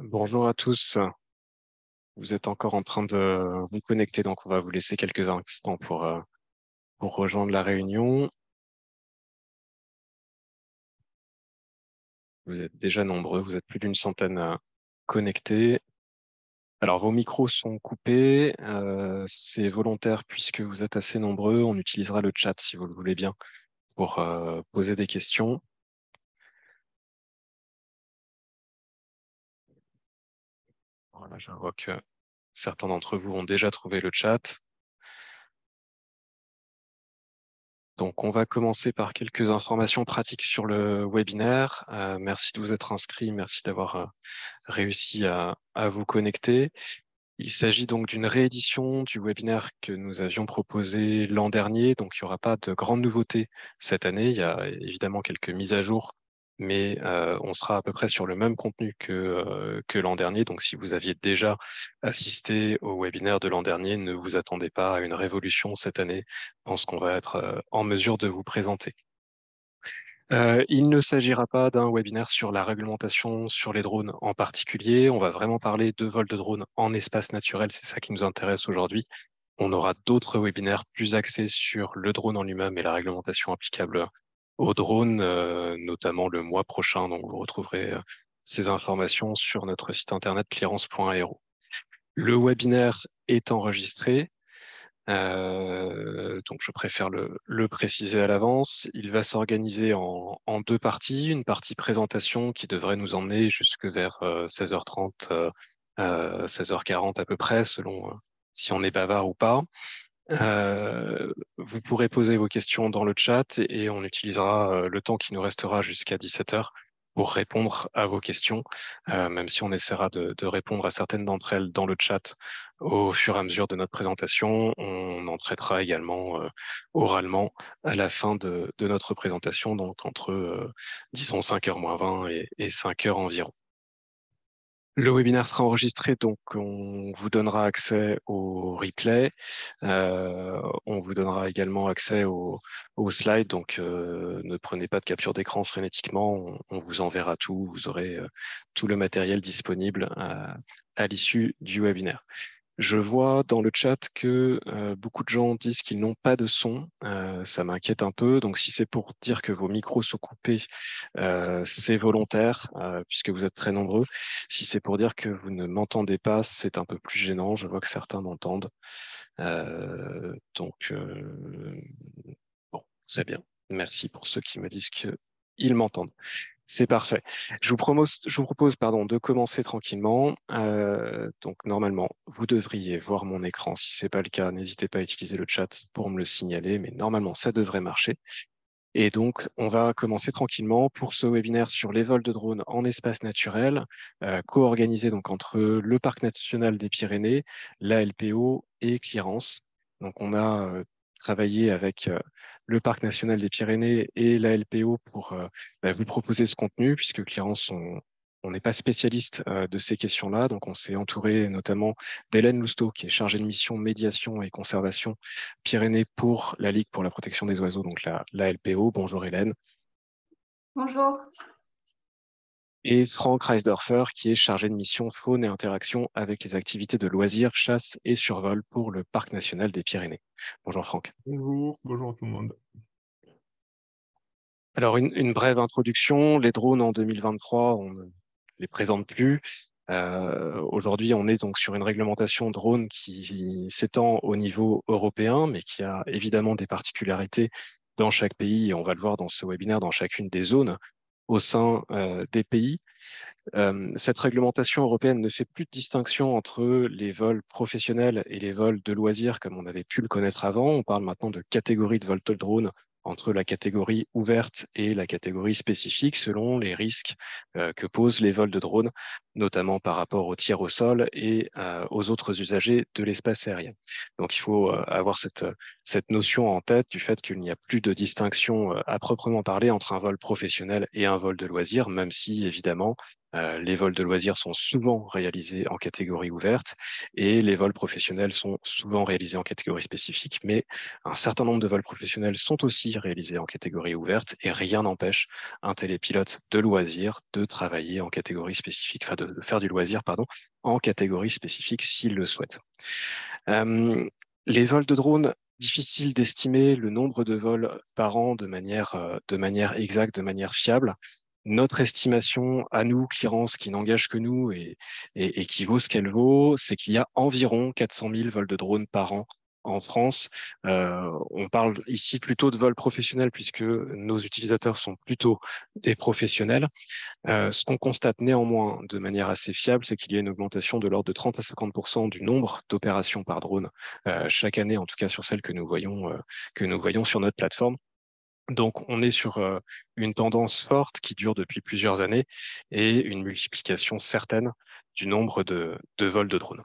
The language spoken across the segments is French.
Bonjour à tous. Vous êtes encore en train de vous connecter, donc on va vous laisser quelques instants pour rejoindre la réunion. Vous êtes déjà nombreux, vous êtes plus d'une centaine connectés. Alors vos micros sont coupés, c'est volontaire puisque vous êtes assez nombreux. On utilisera le chat si vous le voulez bien pour poser des questions. Voilà, je vois que certains d'entre vous ont déjà trouvé le chat. Donc, on va commencer par quelques informations pratiques sur le webinaire. Merci de vous être inscrit, merci d'avoir réussi à vous connecter. Il s'agit donc d'une réédition du webinaire que nous avions proposé l'an dernier. Donc, il n'y aura pas de grandes nouveautés cette année. Il y a évidemment quelques mises à jour, mais on sera à peu près sur le même contenu que l'an dernier. Donc, si vous aviez déjà assisté au webinaire de l'an dernier, ne vous attendez pas à une révolution cette année dans ce qu'on va être en mesure de vous présenter. Il ne s'agira pas d'un webinaire sur la réglementation sur les drones en particulier. On va vraiment parler de vol de drones en espace naturel. C'est ça qui nous intéresse aujourd'hui. On aura d'autres webinaires plus axés sur le drone en lui-même et la réglementation applicable aux drones, notamment le mois prochain. Donc, vous retrouverez ces informations sur notre site internet clearance.aero. Le webinaire est enregistré. Donc, je préfère le préciser à l'avance. Il va s'organiser en deux parties. Une partie présentation qui devrait nous emmener jusque vers 16h30, 16h40 à peu près, selon si on est bavard ou pas. Vous pourrez poser vos questions dans le chat et on utilisera le temps qui nous restera jusqu'à 17h pour répondre à vos questions, même si on essaiera de répondre à certaines d'entre elles dans le chat au fur et à mesure de notre présentation. On en traitera également oralement à la fin de notre présentation, donc entre, disons, 5h moins 20 et 5h environ. Le webinaire sera enregistré, donc on vous donnera accès au replay. On vous donnera également accès aux slides, donc ne prenez pas de capture d'écran frénétiquement. On vous enverra tout. Vous aurez tout le matériel disponible à l'issue du webinaire. Je vois dans le chat que beaucoup de gens disent qu'ils n'ont pas de son. Ça m'inquiète un peu. Donc, si c'est pour dire que vos micros sont coupés, c'est volontaire, puisque vous êtes très nombreux. Si c'est pour dire que vous ne m'entendez pas, c'est un peu plus gênant. Je vois que certains m'entendent. Donc, bon, très bien. Merci pour ceux qui me disent qu'ils m'entendent. C'est parfait. Je vous propose pardon, de commencer tranquillement. Donc, normalement, vous devriez voir mon écran. Si ce n'est pas le cas, n'hésitez pas à utiliser le chat pour me le signaler, mais normalement, ça devrait marcher. Et donc, on va commencer tranquillement pour ce webinaire sur les vols de drones en espace naturel, co-organisé donc entre le Parc national des Pyrénées, la LPO et Clearance. Donc, on a travaillé avec le Parc national des Pyrénées et la LPO pour vous proposer ce contenu, puisque Clearance, on n'est pas spécialiste de ces questions-là. Donc, on s'est entouré notamment d'Hélène Lousteau, qui est chargée de mission médiation et conservation Pyrénées pour la Ligue pour la protection des oiseaux, donc la LPO. Bonjour Hélène. Bonjour. Et Franck Reisdorfer, qui est chargé de mission faune et interaction avec les activités de loisirs, chasse et survol pour le Parc national des Pyrénées. Bonjour Franck. Bonjour, bonjour à tout le monde. Alors, une brève introduction. Les drones en 2023, on ne les présente plus. Aujourd'hui, on est donc sur une réglementation drone qui s'étend au niveau européen, mais qui a évidemment des particularités dans chaque pays, et on va le voir dans ce webinaire, dans chacune des zones au sein des pays. Cette réglementation européenne ne fait plus de distinction entre les vols professionnels et les vols de loisirs comme on avait pu le connaître avant. On parle maintenant de catégorie de vol de drone entre la catégorie ouverte et la catégorie spécifique selon les risques que posent les vols de drone, notamment par rapport aux tirs au sol et aux autres usagers de l'espace aérien. Donc il faut avoir cette notion en tête du fait qu'il n'y a plus de distinction à proprement parler entre un vol professionnel et un vol de loisir, même si évidemment Les vols de loisirs sont souvent réalisés en catégorie ouverte et les vols professionnels sont souvent réalisés en catégorie spécifique, mais un certain nombre de vols professionnels sont aussi réalisés en catégorie ouverte et rien n'empêche un télépilote de loisirs de travailler en catégorie spécifique, enfin de faire du loisir, pardon, en catégorie spécifique s'il le souhaite. Euh, les vols de drones, difficile d'estimer le nombre de vols par an de manière exacte, de manière fiable. Notre estimation à nous, Clearance, qui n'engage que nous et qui vaut ce qu'elle vaut, c'est qu'il y a environ 400 000 vols de drones par an en France. On parle ici plutôt de vols professionnels puisque nos utilisateurs sont plutôt des professionnels. Ce qu'on constate néanmoins de manière assez fiable, c'est qu'il y a une augmentation de l'ordre de 30 à 50% du nombre d'opérations par drone chaque année, en tout cas sur celles que nous voyons sur notre plateforme. Donc, on est sur une tendance forte qui dure depuis plusieurs années et une multiplication certaine du nombre de vols de drones.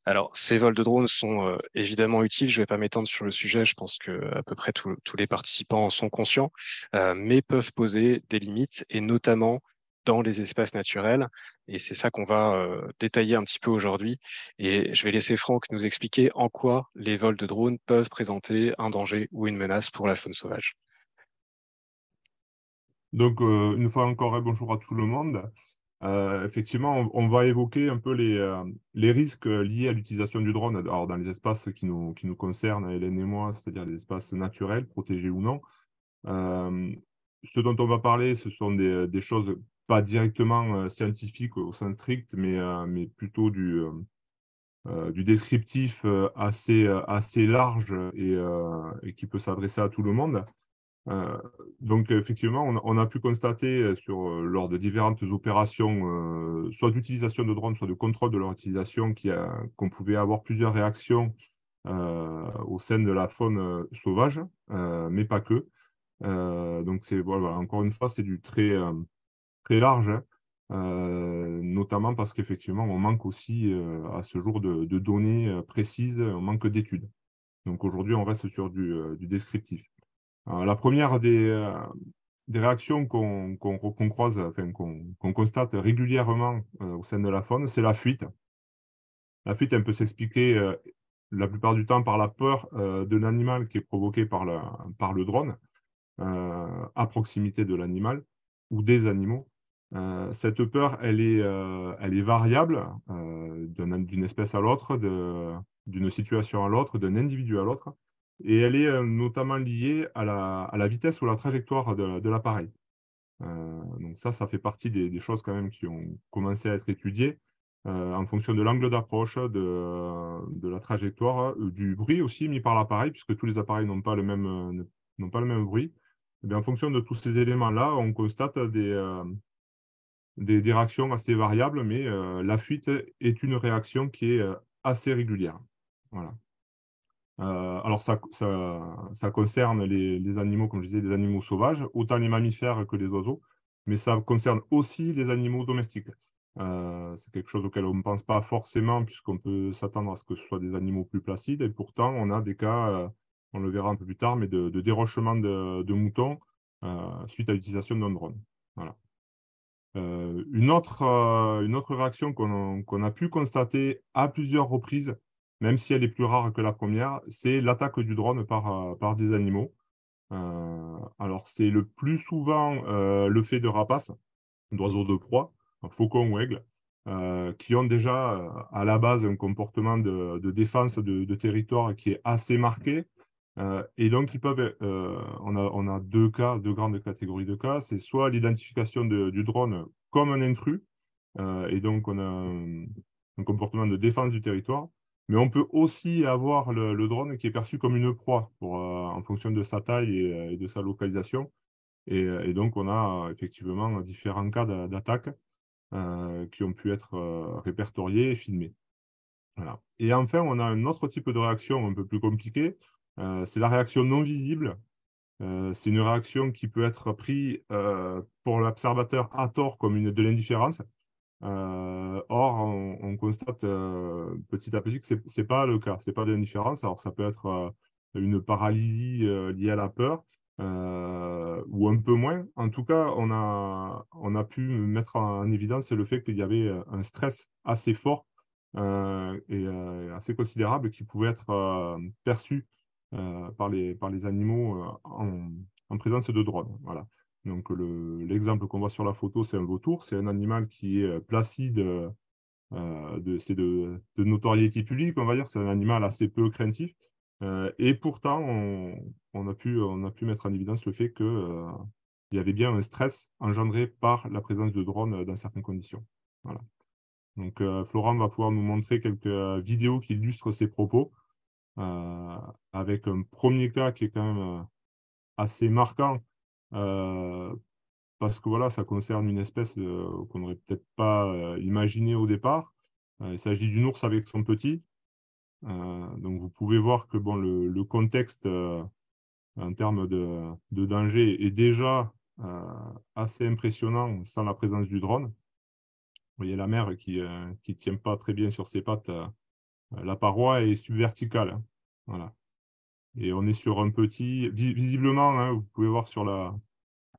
Alors, ces vols de drones sont évidemment utiles. Je ne vais pas m'étendre sur le sujet. Je pense que à peu près tous les participants en sont conscients, mais peuvent poser des limites et notamment dans les espaces naturels. Et c'est ça qu'on va détailler un petit peu aujourd'hui. Et je vais laisser Franck nous expliquer en quoi les vols de drones peuvent présenter un danger ou une menace pour la faune sauvage. Donc, une fois encore, bonjour à tout le monde. Effectivement, on va évoquer un peu les risques liés à l'utilisation du drone alors, dans les espaces qui nous concernent, Hélène et moi, c'est-à-dire les espaces naturels, protégés ou non. Ce dont on va parler, ce sont des choses pas directement scientifiques au sens strict, mais plutôt du descriptif assez large et qui peut s'adresser à tout le monde. Euh, donc, effectivement, on a pu constater lors de différentes opérations, soit d'utilisation de drones, soit de contrôle de leur utilisation, qu'on pouvait avoir plusieurs réactions au sein de la faune sauvage, mais pas que. Donc, voilà, encore une fois, c'est du très large, hein, notamment parce qu'effectivement, on manque aussi à ce jour de données précises, on manque d'études. Donc, aujourd'hui, on reste sur du descriptif. La première des réactions qu'on croise, enfin, qu'on constate régulièrement au sein de la faune, c'est la fuite. La fuite, elle peut s'expliquer la plupart du temps par la peur de l'animal qui est provoquée par le drone à proximité de l'animal ou des animaux. Cette peur, elle est variable d'une espèce à l'autre, d'une situation à l'autre, d'un individu à l'autre. Et elle est notamment liée à la vitesse ou la trajectoire de l'appareil. Donc ça fait partie des choses quand même qui ont commencé à être étudiées en fonction de l'angle d'approche, de la trajectoire, du bruit aussi mis par l'appareil, puisque tous les appareils n'ont pas le même bruit. Eh bien, en fonction de tous ces éléments-là, on constate des réactions assez variables, mais la fuite est une réaction qui est assez régulière. Voilà. Alors, ça concerne les animaux, comme je disais, les animaux sauvages, autant les mammifères que les oiseaux, mais ça concerne aussi les animaux domestiques. C'est quelque chose auquel on ne pense pas forcément, puisqu'on peut s'attendre à ce que ce soit des animaux plus placides, et pourtant, on a des cas, on le verra un peu plus tard, mais de dérochement de moutons suite à l'utilisation d'un drone. Voilà. Une autre réaction qu'on a pu constater à plusieurs reprises, même si elle est plus rare que la première, c'est l'attaque du drone par des animaux. Alors, c'est le plus souvent le fait de rapaces, d'oiseaux de proie, faucons ou aigles, qui ont déjà à la base un comportement de défense de territoire qui est assez marqué. Et donc, on a deux grandes catégories de cas. C'est soit l'identification du drone comme un intrus, et donc on a un comportement de défense du territoire. Mais on peut aussi avoir le drone qui est perçu comme une proie en fonction de sa taille et de sa localisation. Et donc, on a effectivement différents cas d'attaque qui ont pu être répertoriés et filmés. Voilà. Et enfin, on a un autre type de réaction un peu plus compliquée. C'est la réaction non visible. C'est une réaction qui peut être prise pour l'observateur à tort comme de l'indifférence. Or, on constate petit à petit que ce n'est pas le cas. Ce n'est pas de l'indifférence. Alors, ça peut être une paralysie liée à la peur. ou un peu moins. En tout cas, on a pu mettre en évidence le fait qu'il y avait un stress assez fort et assez considérable qui pouvait être perçu par les animaux en présence de drones. Voilà. Donc, l'exemple qu'on voit sur la photo, c'est un vautour. C'est un animal qui est placide, c'est de notoriété publique, on va dire. C'est un animal assez peu craintif. Et pourtant, on a pu mettre en évidence le fait que, il y avait bien un stress engendré par la présence de drones dans certaines conditions. Voilà. Donc, Florent va pouvoir nous montrer quelques vidéos qui illustrent ses propos, avec un premier cas qui est quand même assez marquant, parce que voilà, ça concerne une espèce qu'on n'aurait peut-être pas imaginé au départ. Il s'agit d'une ours avec son petit. Donc, vous pouvez voir que bon, le contexte en termes de danger est déjà assez impressionnant sans la présence du drone. Vous voyez la mère qui ne tient pas très bien sur ses pattes. La paroi est subverticale, hein. Voilà. Et on est sur un petit, visiblement, hein, vous pouvez voir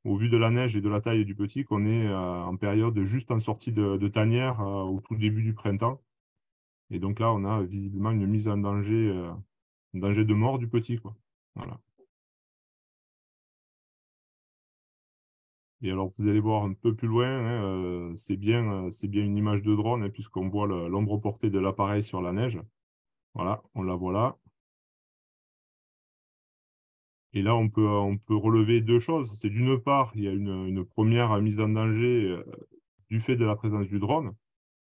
au vu de la neige et de la taille du petit, qu'on est en période juste en sortie de tanière au tout début du printemps. Et donc là, on a visiblement une mise en danger, un danger de mort du petit, quoi. Voilà. Et alors, vous allez voir un peu plus loin, hein, c'est bien une image de drone, hein, puisqu'on voit l'ombre portée de l'appareil sur la neige. Voilà, on la voit là. Et là, on peut relever deux choses. C'est d'une part, il y a une première mise en danger du fait de la présence du drone,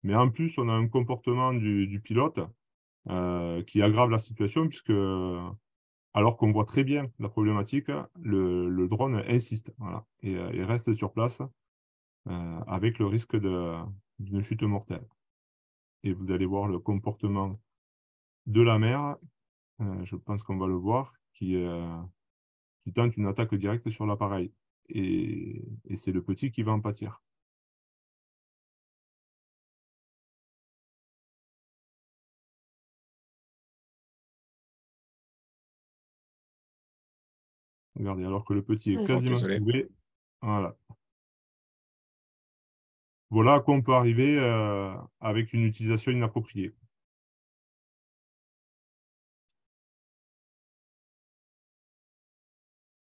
mais en plus, on a un comportement du pilote qui aggrave la situation, puisque alors qu'on voit très bien la problématique, le drone insiste, voilà, et reste sur place avec le risque d'une chute mortelle. Et vous allez voir le comportement de la mère, je pense qu'on va le voir, qui tente une attaque directe sur l'appareil. Et c'est le petit qui va en pâtir. Regardez, alors que le petit est Oh, quasiment désolé. sauvé. Voilà. Voilà à quoi on peut arriver avec une utilisation inappropriée.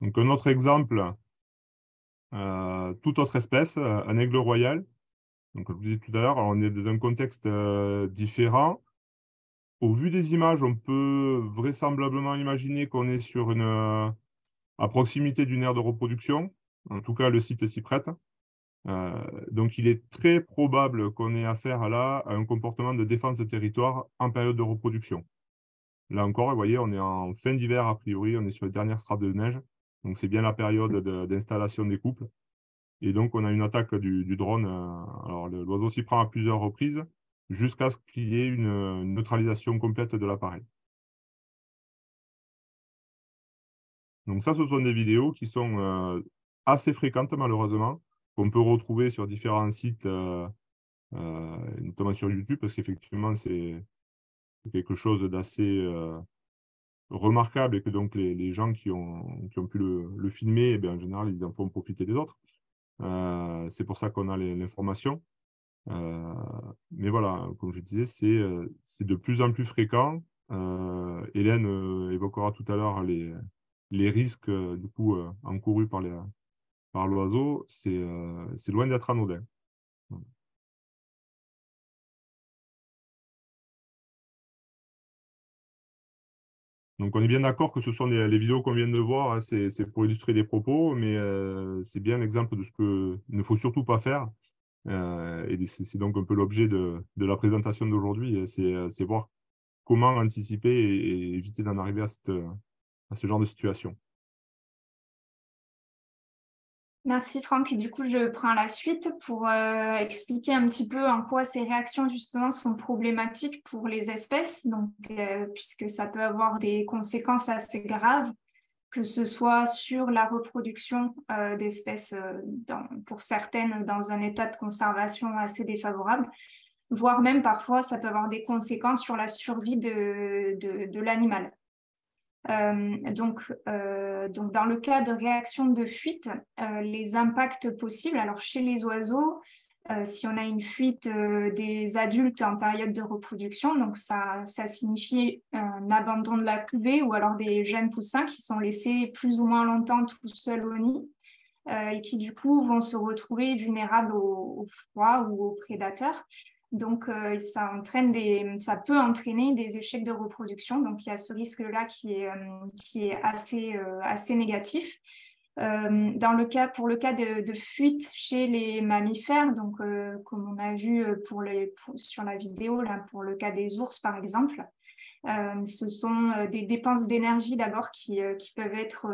Donc, un autre exemple, toute autre espèce, un aigle royal. Donc, comme je vous disais tout à l'heure, on est dans un contexte différent. Au vu des images, on peut vraisemblablement imaginer qu'on est à proximité d'une aire de reproduction. En tout cas, le site s'y prête. Donc, il est très probable qu'on ait affaire là à un comportement de défense de territoire en période de reproduction. Là encore, vous voyez, on est en fin d'hiver a priori, on est sur les dernières strates de neige. Donc, c'est bien la période d'installation des couples. Et donc, on a une attaque du drone. Alors, l'oiseau s'y prend à plusieurs reprises jusqu'à ce qu'il y ait une neutralisation complète de l'appareil. Donc ça, ce sont des vidéos qui sont assez fréquentes, malheureusement, qu'on peut retrouver sur différents sites, notamment sur YouTube, parce qu'effectivement, c'est quelque chose d'assez remarquable et que donc les gens qui ont pu le filmer, eh bien, en général, ils en font profiter des autres. C'est pour ça qu'on a l'information. Mais voilà, comme je disais, c'est de plus en plus fréquent. Hélène évoquera tout à l'heure les risques du coup, encourus par l'oiseau. C'est loin d'être anodin. Donc, on est bien d'accord que ce sont les vidéos qu'on vient de voir, hein, c'est pour illustrer des propos, mais c'est bien l'exemple de ce qu'il ne faut surtout pas faire. Et c'est donc un peu l'objet de la présentation d'aujourd'hui, c'est voir comment anticiper et éviter d'en arriver à ce genre de situation. Merci Franck. Et du coup, je prends la suite pour expliquer un petit peu en quoi ces réactions justement sont problématiques pour les espèces, donc, puisque ça peut avoir des conséquences assez graves, que ce soit sur la reproduction d'espèces, pour certaines, dans un état de conservation assez défavorable, voire même parfois, ça peut avoir des conséquences sur la survie de l'animal. Donc, dans le cas de réaction de fuite, les impacts possibles, alors chez les oiseaux, si on a une fuite des adultes en période de reproduction, donc ça signifie un abandon de la couvée ou alors des jeunes poussins qui sont laissés plus ou moins longtemps tout seuls au nid et qui du coup vont se retrouver vulnérables au froid ou aux prédateurs. Donc, ça peut entraîner des échecs de reproduction. Donc, il y a ce risque-là qui est assez négatif. Pour le cas de fuite chez les mammifères, donc comme on a vu sur la vidéo, là, pour le cas des ours par exemple, ce sont des dépenses d'énergie d'abord qui peuvent être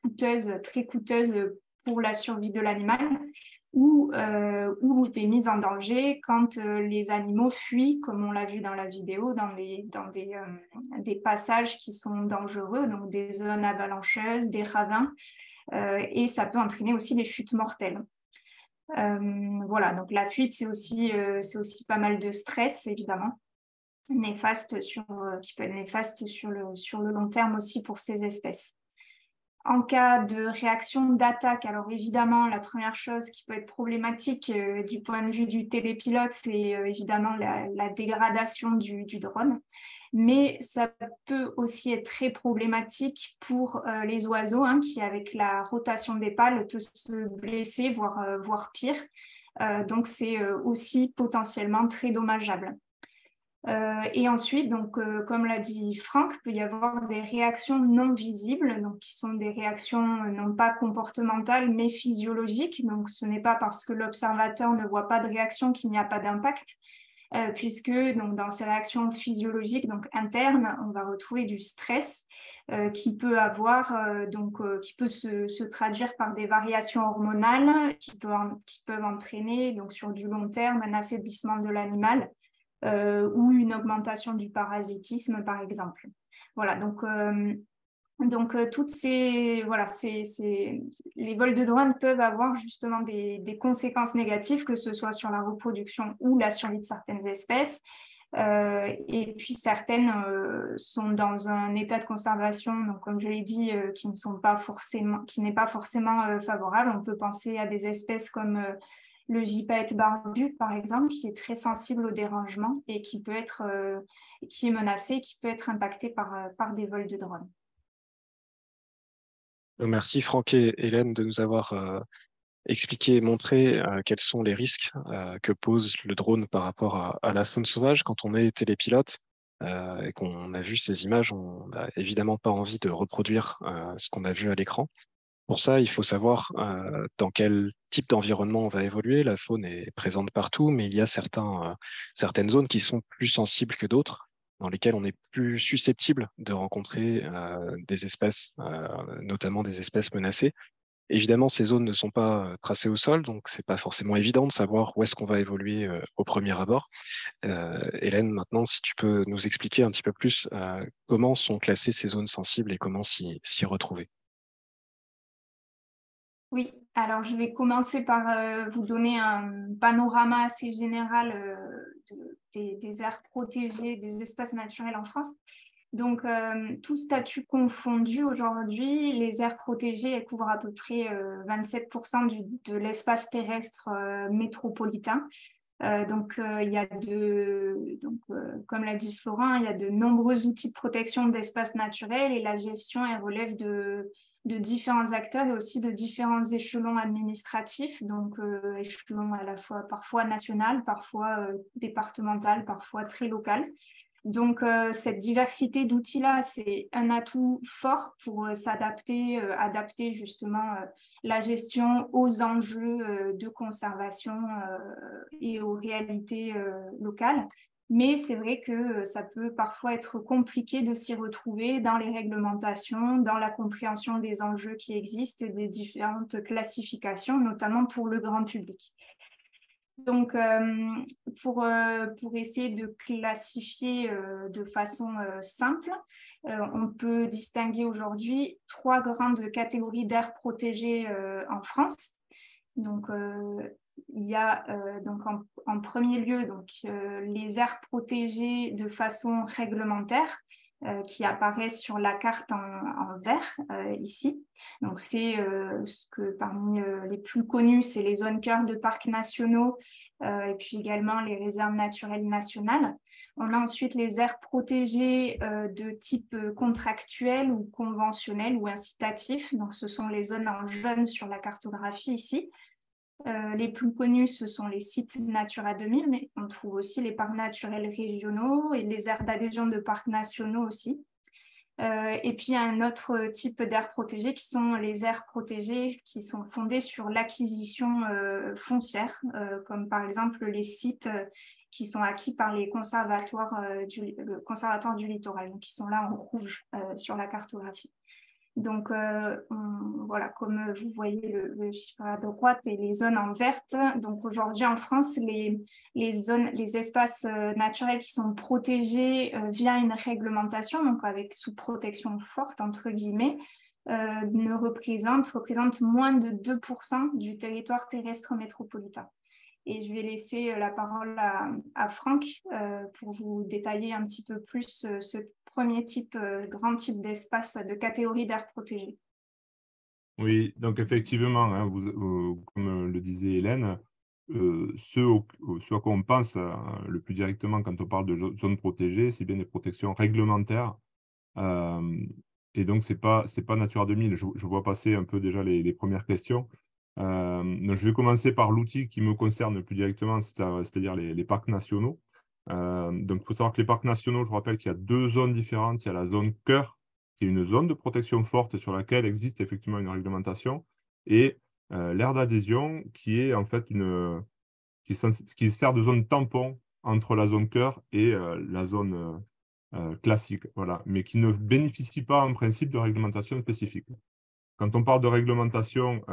coûteuses, très coûteuses pour la survie de l'animal ou des mises en danger quand les animaux fuient, comme on l'a vu dans la vidéo, dans des passages qui sont dangereux, donc des zones avalancheuses, des ravins. Et ça peut entraîner aussi des chutes mortelles. Voilà, donc la fuite, c'est aussi pas mal de stress, évidemment, qui peut être néfaste sur le long terme aussi pour ces espèces. En cas de réaction d'attaque, alors évidemment, la première chose qui peut être problématique du point de vue du télépilote, c'est évidemment la dégradation du drone. Mais ça peut aussi être très problématique pour les oiseaux, qui, avec la rotation des pales, peuvent se blesser, voire pire. Donc, c'est aussi potentiellement très dommageable. Et ensuite, donc, comme l'a dit Franck, il peut y avoir des réactions non visibles, donc qui sont des réactions non pas comportementales, mais physiologiques. Donc, ce n'est pas parce que l'observateur ne voit pas de réaction qu'il n'y a pas d'impact, puisque donc, dans ces réactions physiologiques, donc internes, on va retrouver du stress qui peut se traduire par des variations hormonales qui peuvent entraîner donc, sur du long terme un affaiblissement de l'animal. Ou une augmentation du parasitisme, par exemple. Voilà, donc toutes les vols de drone peuvent avoir justement des conséquences négatives, que ce soit sur la reproduction ou la survie de certaines espèces. Et puis certaines sont dans un état de conservation, donc comme je l'ai dit, qui n'est pas forcément favorable. On peut penser à des espèces comme le gypaète barbu, par exemple, qui est très sensible au dérangement et qui est menacé, qui peut être impacté par des vols de drone. Merci Franck et Hélène de nous avoir expliqué et montré quels sont les risques que pose le drone par rapport à la faune sauvage. Quand on est télépilote et qu'on a vu ces images, on n'a évidemment pas envie de reproduire ce qu'on a vu à l'écran. Pour ça, il faut savoir dans quel type d'environnement on va évoluer. La faune est présente partout, mais il y a certaines zones qui sont plus sensibles que d'autres, dans lesquelles on est plus susceptible de rencontrer des espèces, notamment des espèces menacées. Évidemment, ces zones ne sont pas tracées au sol, donc c'est pas forcément évident de savoir où est-ce qu'on va évoluer au premier abord. Hélène, maintenant, si tu peux nous expliquer un petit peu plus comment sont classées ces zones sensibles et comment s'y retrouver. Oui, alors je vais commencer par vous donner un panorama assez général des aires protégées, des espaces naturels en France. Donc, tout statut confondu, aujourd'hui, les aires protégées, elles couvrent à peu près 27% de l'espace terrestre métropolitain. Il y a comme l'a dit Florent, il y a de nombreux outils de protection d'espaces naturels et la gestion, elle relève de différents acteurs et aussi de différents échelons administratifs, donc échelons à la fois parfois national, parfois départemental, parfois très local. Donc, cette diversité d'outils-là, c'est un atout fort pour adapter justement la gestion aux enjeux de conservation et aux réalités locales. Mais c'est vrai que ça peut parfois être compliqué de s'y retrouver dans les réglementations, dans la compréhension des enjeux qui existent, des différentes classifications, notamment pour le grand public. Donc, pour essayer de classifier de façon simple, on peut distinguer aujourd'hui 3 grandes catégories d'aires protégées en France. Donc, il y a en premier lieu les aires protégées de façon réglementaire. qui apparaissent sur la carte en vert ici. Donc, c'est ce que parmi les plus connus, c'est les zones cœur de parcs nationaux et puis également les réserves naturelles nationales. On a ensuite les aires protégées de type contractuel ou conventionnel ou incitatif. Donc, ce sont les zones en jaune sur la cartographie ici. Les plus connus, ce sont les sites Natura 2000, mais on trouve aussi les parcs naturels régionaux et les aires d'adhésion de parcs nationaux aussi. Et puis, il y a un autre type d'aires protégées qui sont les aires protégées qui sont fondées sur l'acquisition foncière, comme par exemple les sites qui sont acquis par les conservatoires le conservatoire du littoral, donc qui sont là en rouge sur la cartographie. Donc, voilà, comme vous voyez le chiffre à droite et les zones en verte. Donc, aujourd'hui, en France, les espaces naturels qui sont protégés via une réglementation, donc avec sous protection forte, entre guillemets, représentent moins de 2% du territoire terrestre métropolitain. Et je vais laisser la parole à Franck pour vous détailler un petit peu plus ce premier type, grand type d'espace de catégorie d'aires protégées. Oui, donc effectivement, hein, comme le disait Hélène, ce à quoi on pense le plus directement quand on parle de zones protégées, c'est bien des protections réglementaires. Et donc, c'est pas Natura 2000. Je vois passer un peu déjà les premières questions. Donc je vais commencer par l'outil qui me concerne le plus directement, c'est-à-dire les parcs nationaux. Donc, il faut savoir que les parcs nationaux, je rappelle qu'il y a 2 zones différentes. Il y a la zone cœur, qui est une zone de protection forte sur laquelle existe effectivement une réglementation, et l'aire d'adhésion, qui est en fait qui sert de zone tampon entre la zone cœur et la zone classique, voilà, mais qui ne bénéficie pas en principe de réglementation spécifique. Quand on parle de réglementation,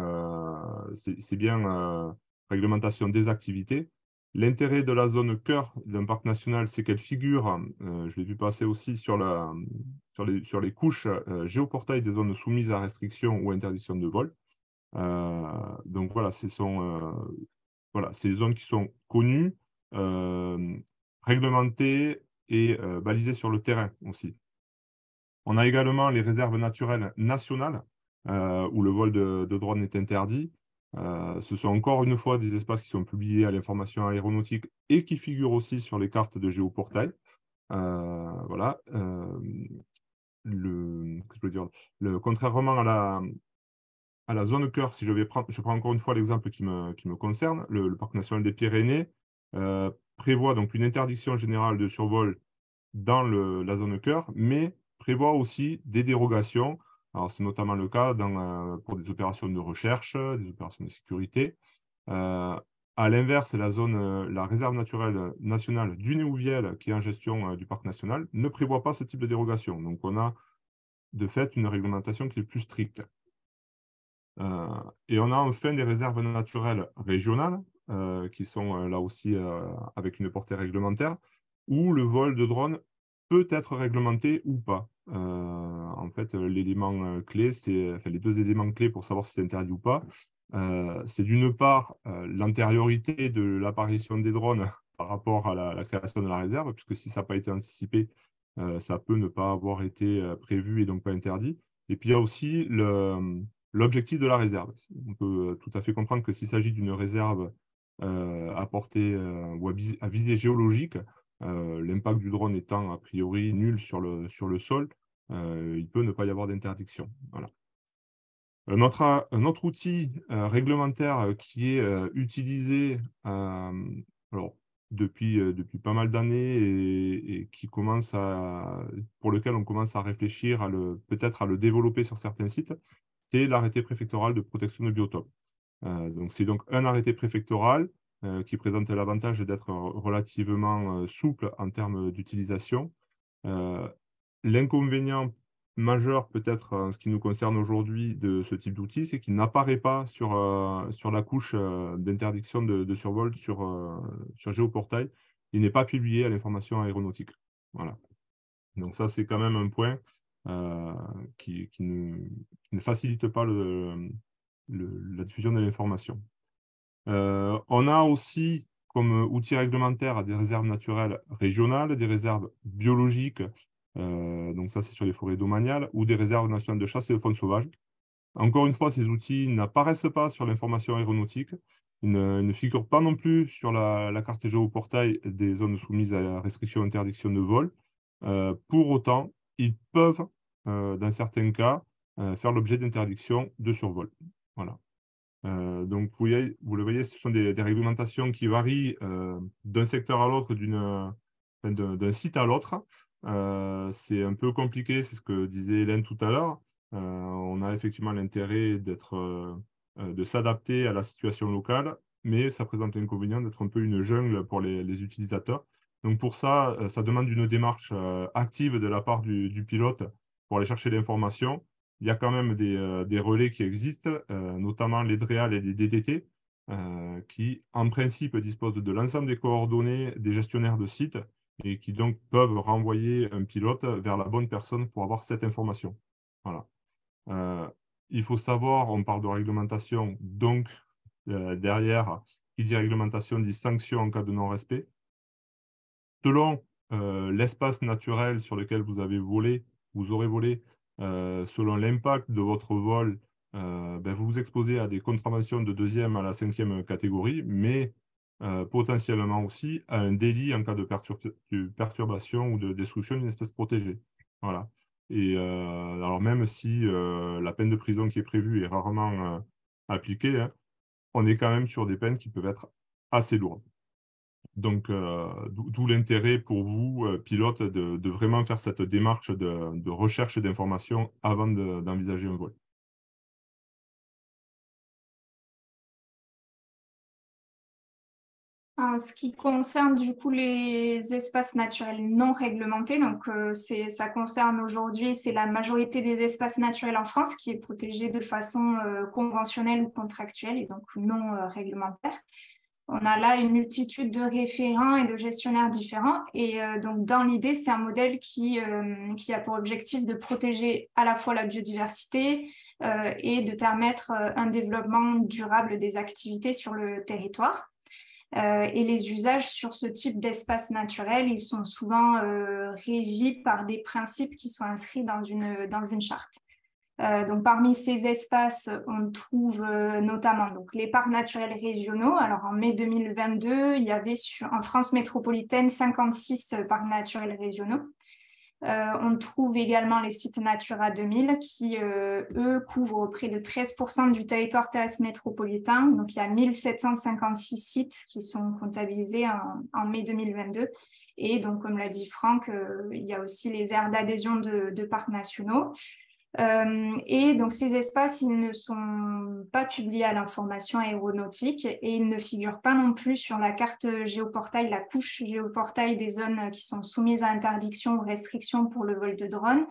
c'est bien réglementation des activités. L'intérêt de la zone cœur d'un parc national, c'est qu'elle figure, je l'ai vu passer aussi sur les couches géoportail des zones soumises à restriction ou interdiction de vol. Donc voilà, ces zones qui sont connues, réglementées et balisées sur le terrain aussi. On a également les réserves naturelles nationales, où le vol de drone est interdit. Ce sont encore une fois des espaces qui sont publiés à l'information aéronautique et qui figurent aussi sur les cartes de géoportail. Voilà. Contrairement à la zone cœur, si je prends encore une fois l'exemple qui me concerne, le parc national des Pyrénées prévoit donc une interdiction générale de survol dans la zone cœur, mais prévoit aussi des dérogations. Alors, c'est notamment le cas pour des opérations de recherche, des opérations de sécurité. À l'inverse, la réserve naturelle nationale du Néouviel, qui est en gestion du parc national, ne prévoit pas ce type de dérogation. Donc, on a de fait une réglementation qui est plus stricte. Et on a enfin des réserves naturelles régionales, qui sont là aussi avec une portée réglementaire, où le vol de drone peut être réglementé ou pas. En fait, l'élément clé, les 2 éléments clés pour savoir si c'est interdit ou pas, c'est d'une part l'antériorité de l'apparition des drones par rapport à la création de la réserve, puisque si ça n'a pas été anticipé, ça peut ne pas avoir été prévu et donc pas interdit. Et puis, il y a aussi l'objectif de la réserve. On peut tout à fait comprendre que s'il s'agit d'une réserve à portée ou à visée géologique, l'impact du drone étant a priori nul sur le sol, il peut ne pas y avoir d'interdiction. Voilà. Un autre outil réglementaire qui est utilisé depuis pas mal d'années et pour lequel on commence à réfléchir peut-être à le développer sur certains sites, c'est l'arrêté préfectoral de protection de biotope. Donc, c'est donc un arrêté préfectoral qui présente l'avantage d'être relativement souple en termes d'utilisation. L'inconvénient majeur, peut-être en ce qui nous concerne aujourd'hui de ce type d'outil, c'est qu'il n'apparaît pas sur la couche d'interdiction de survol sur Géoportail. Il n'est pas publié à l'information aéronautique. Voilà. Donc ça, c'est quand même un point qui ne facilite pas la diffusion de l'information. On a aussi comme outil réglementaire des réserves naturelles régionales, des réserves biologiques Donc ça, c'est sur les forêts domaniales ou des réserves nationales de chasse et de faune sauvage. Encore une fois, ces outils n'apparaissent pas sur l'information aéronautique. Ils ne figurent pas non plus sur la carte géoportail des zones soumises à la restriction interdiction de vol. Pour autant, ils peuvent, dans certains cas, faire l'objet d'interdiction de survol. Voilà. Donc, vous le voyez, ce sont des réglementations qui varient d'un secteur à l'autre, d'un site à l'autre. C'est un peu compliqué, c'est ce que disait Hélène tout à l'heure. On a effectivement l'intérêt de s'adapter à la situation locale, mais ça présente l'inconvénient d'être un peu une jungle pour les utilisateurs. Donc pour ça, ça demande une démarche active de la part du pilote pour aller chercher l'information. Il y a quand même des relais qui existent, notamment les DREAL et les DTT, qui en principe disposent de l'ensemble des coordonnées des gestionnaires de sites et qui donc peuvent renvoyer un pilote vers la bonne personne pour avoir cette information. Voilà. Il faut savoir, on parle de réglementation, donc derrière, qui dit réglementation dit sanction en cas de non-respect. Selon l'espace naturel sur lequel vous aurez volé, selon l'impact de votre vol, vous vous exposez à des contraventions de 2e à la 5e catégorie, mais potentiellement aussi à un délit en cas de perturbation ou de destruction d'une espèce protégée. Voilà. Et alors même si la peine de prison qui est prévue est rarement appliquée, hein, on est quand même sur des peines qui peuvent être assez lourdes. Donc, d'où l'intérêt pour vous, pilotes, de vraiment faire cette démarche de recherche d'informations avant d'envisager un vol. En ce qui concerne du coup les espaces naturels non réglementés, donc ça concerne aujourd'hui, c'est la majorité des espaces naturels en France qui est protégée de façon conventionnelle ou contractuelle et donc non réglementaire. On a là une multitude de référents et de gestionnaires différents. Et donc, dans l'idée, c'est un modèle qui a pour objectif de protéger à la fois la biodiversité et de permettre un développement durable des activités sur le territoire. Et les usages sur ce type d'espace naturel, ils sont souvent régis par des principes qui sont inscrits dans une charte. Donc, parmi ces espaces, on trouve notamment donc, les parcs naturels régionaux. Alors, en mai 2022, il y avait en France métropolitaine 56 parcs naturels régionaux. On trouve également les sites Natura 2000 qui, eux, couvrent près de 13% du territoire terrestre métropolitain. Donc, il y a 1756 sites qui sont comptabilisés en mai 2022. Et donc, comme l'a dit Franck, il y a aussi les aires d'adhésion de parcs nationaux. Et donc, ces espaces, ils ne sont pas publiés à l'information aéronautique et ils ne figurent pas non plus sur la carte géoportail, la couche géoportail des zones qui sont soumises à interdiction ou restriction pour le vol de drone,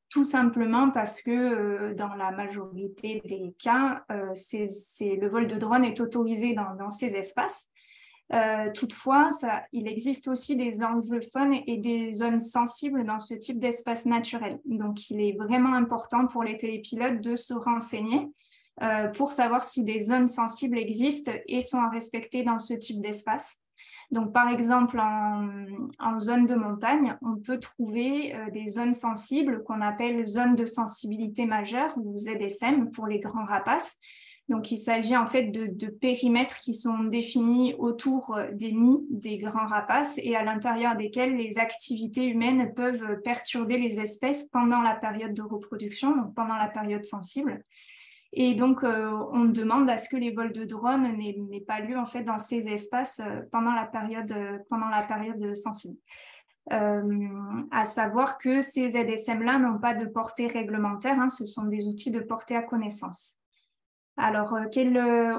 tout simplement parce que dans la majorité des cas, le vol de drone est autorisé dans ces espaces. Toutefois, il existe aussi des enjeux fun et des zones sensibles dans ce type d'espace naturel. Donc, il est vraiment important pour les télépilotes de se renseigner pour savoir si des zones sensibles existent et sont à respecter dans ce type d'espace. Donc, par exemple, en zone de montagne, on peut trouver des zones sensibles qu'on appelle zones de sensibilité majeure ou ZSM pour les grands rapaces. Donc, il s'agit en fait de périmètres qui sont définis autour des nids des grands rapaces et à l'intérieur desquels les activités humaines peuvent perturber les espèces pendant la période de reproduction, donc pendant la période sensible. Et donc, on demande à ce que les vols de drones n'aient pas lieu en fait dans ces espaces pendant la période sensible. À savoir que ces ZSM-là n'ont pas de portée réglementaire, hein, ce sont des outils de portée à connaissance. Alors,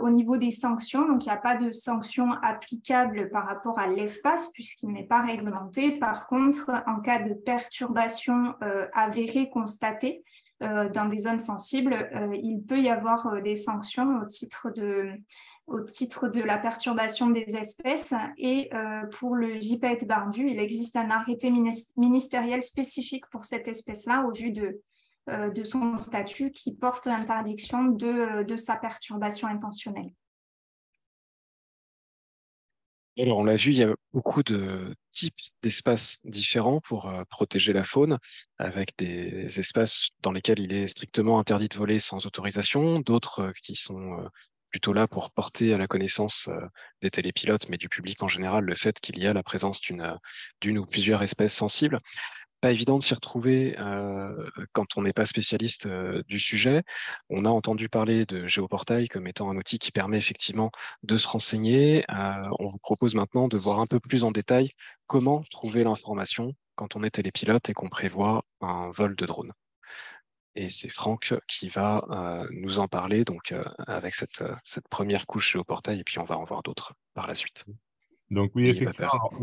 au niveau des sanctions, donc il n'y a pas de sanctions applicables par rapport à l'espace puisqu'il n'est pas réglementé. Par contre, en cas de perturbation avérée constatée dans des zones sensibles, il peut y avoir des sanctions au titre de la perturbation des espèces. Et pour le gypaète barbu, il existe un arrêté ministériel spécifique pour cette espèce-là au vu de son statut qui porte l'interdiction de sa perturbation intentionnelle. Alors, on l'a vu, il y a beaucoup de types d'espaces différents pour protéger la faune, avec des espaces dans lesquels il est strictement interdit de voler sans autorisation, d'autres qui sont plutôt là pour porter à la connaissance des télépilotes, mais du public en général, le fait qu'il y a la présence d'une ou plusieurs espèces sensibles. Pas évident de s'y retrouver quand on n'est pas spécialiste du sujet. On a entendu parler de Géoportail comme étant un outil qui permet effectivement de se renseigner. On vous propose maintenant de voir un peu plus en détail comment trouver l'information quand on est télépilote et qu'on prévoit un vol de drone. Et c'est Franck qui va nous en parler donc avec cette première couche Géoportail, et puis on va en voir d'autres par la suite. Donc oui, N'ayez pas effectivement, peur.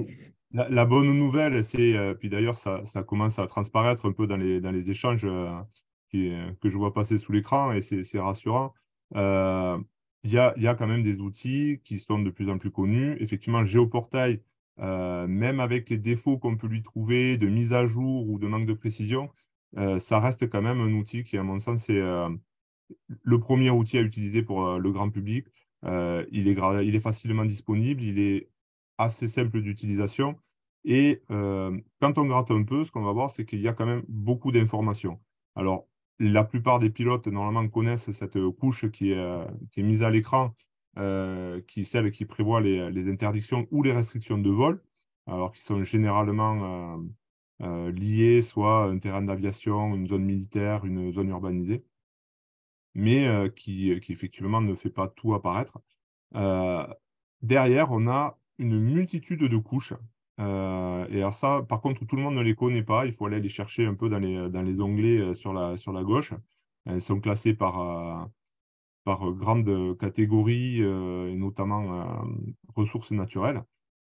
alors, la bonne nouvelle, c'est, puis d'ailleurs, ça commence à transparaître un peu dans les échanges que je vois passer sous l'écran, et c'est rassurant. Euh, il y a quand même des outils qui sont de plus en plus connus. Effectivement, Géoportail, même avec les défauts qu'on peut lui trouver de mise à jour ou de manque de précision, ça reste quand même un outil qui, à mon sens, c'est le premier outil à utiliser pour le grand public. Il est facilement disponible, il est assez simple d'utilisation. Et quand on gratte un peu, ce qu'on va voir, c'est qu'il y a quand même beaucoup d'informations. Alors, la plupart des pilotes, normalement, connaissent cette couche qui est mise à l'écran, qui est celle qui prévoit les interdictions ou les restrictions de vol, alors qui sont généralement liées soit à un terrain d'aviation, une zone militaire, une zone urbanisée, mais qui effectivement ne fait pas tout apparaître. Euh, Derrière, on a une multitude de couches. Et alors ça, par contre, tout le monde ne les connaît pas. Il faut aller les chercher un peu dans les onglets sur la gauche. Elles sont classées par grande catégorie, et notamment ressources naturelles.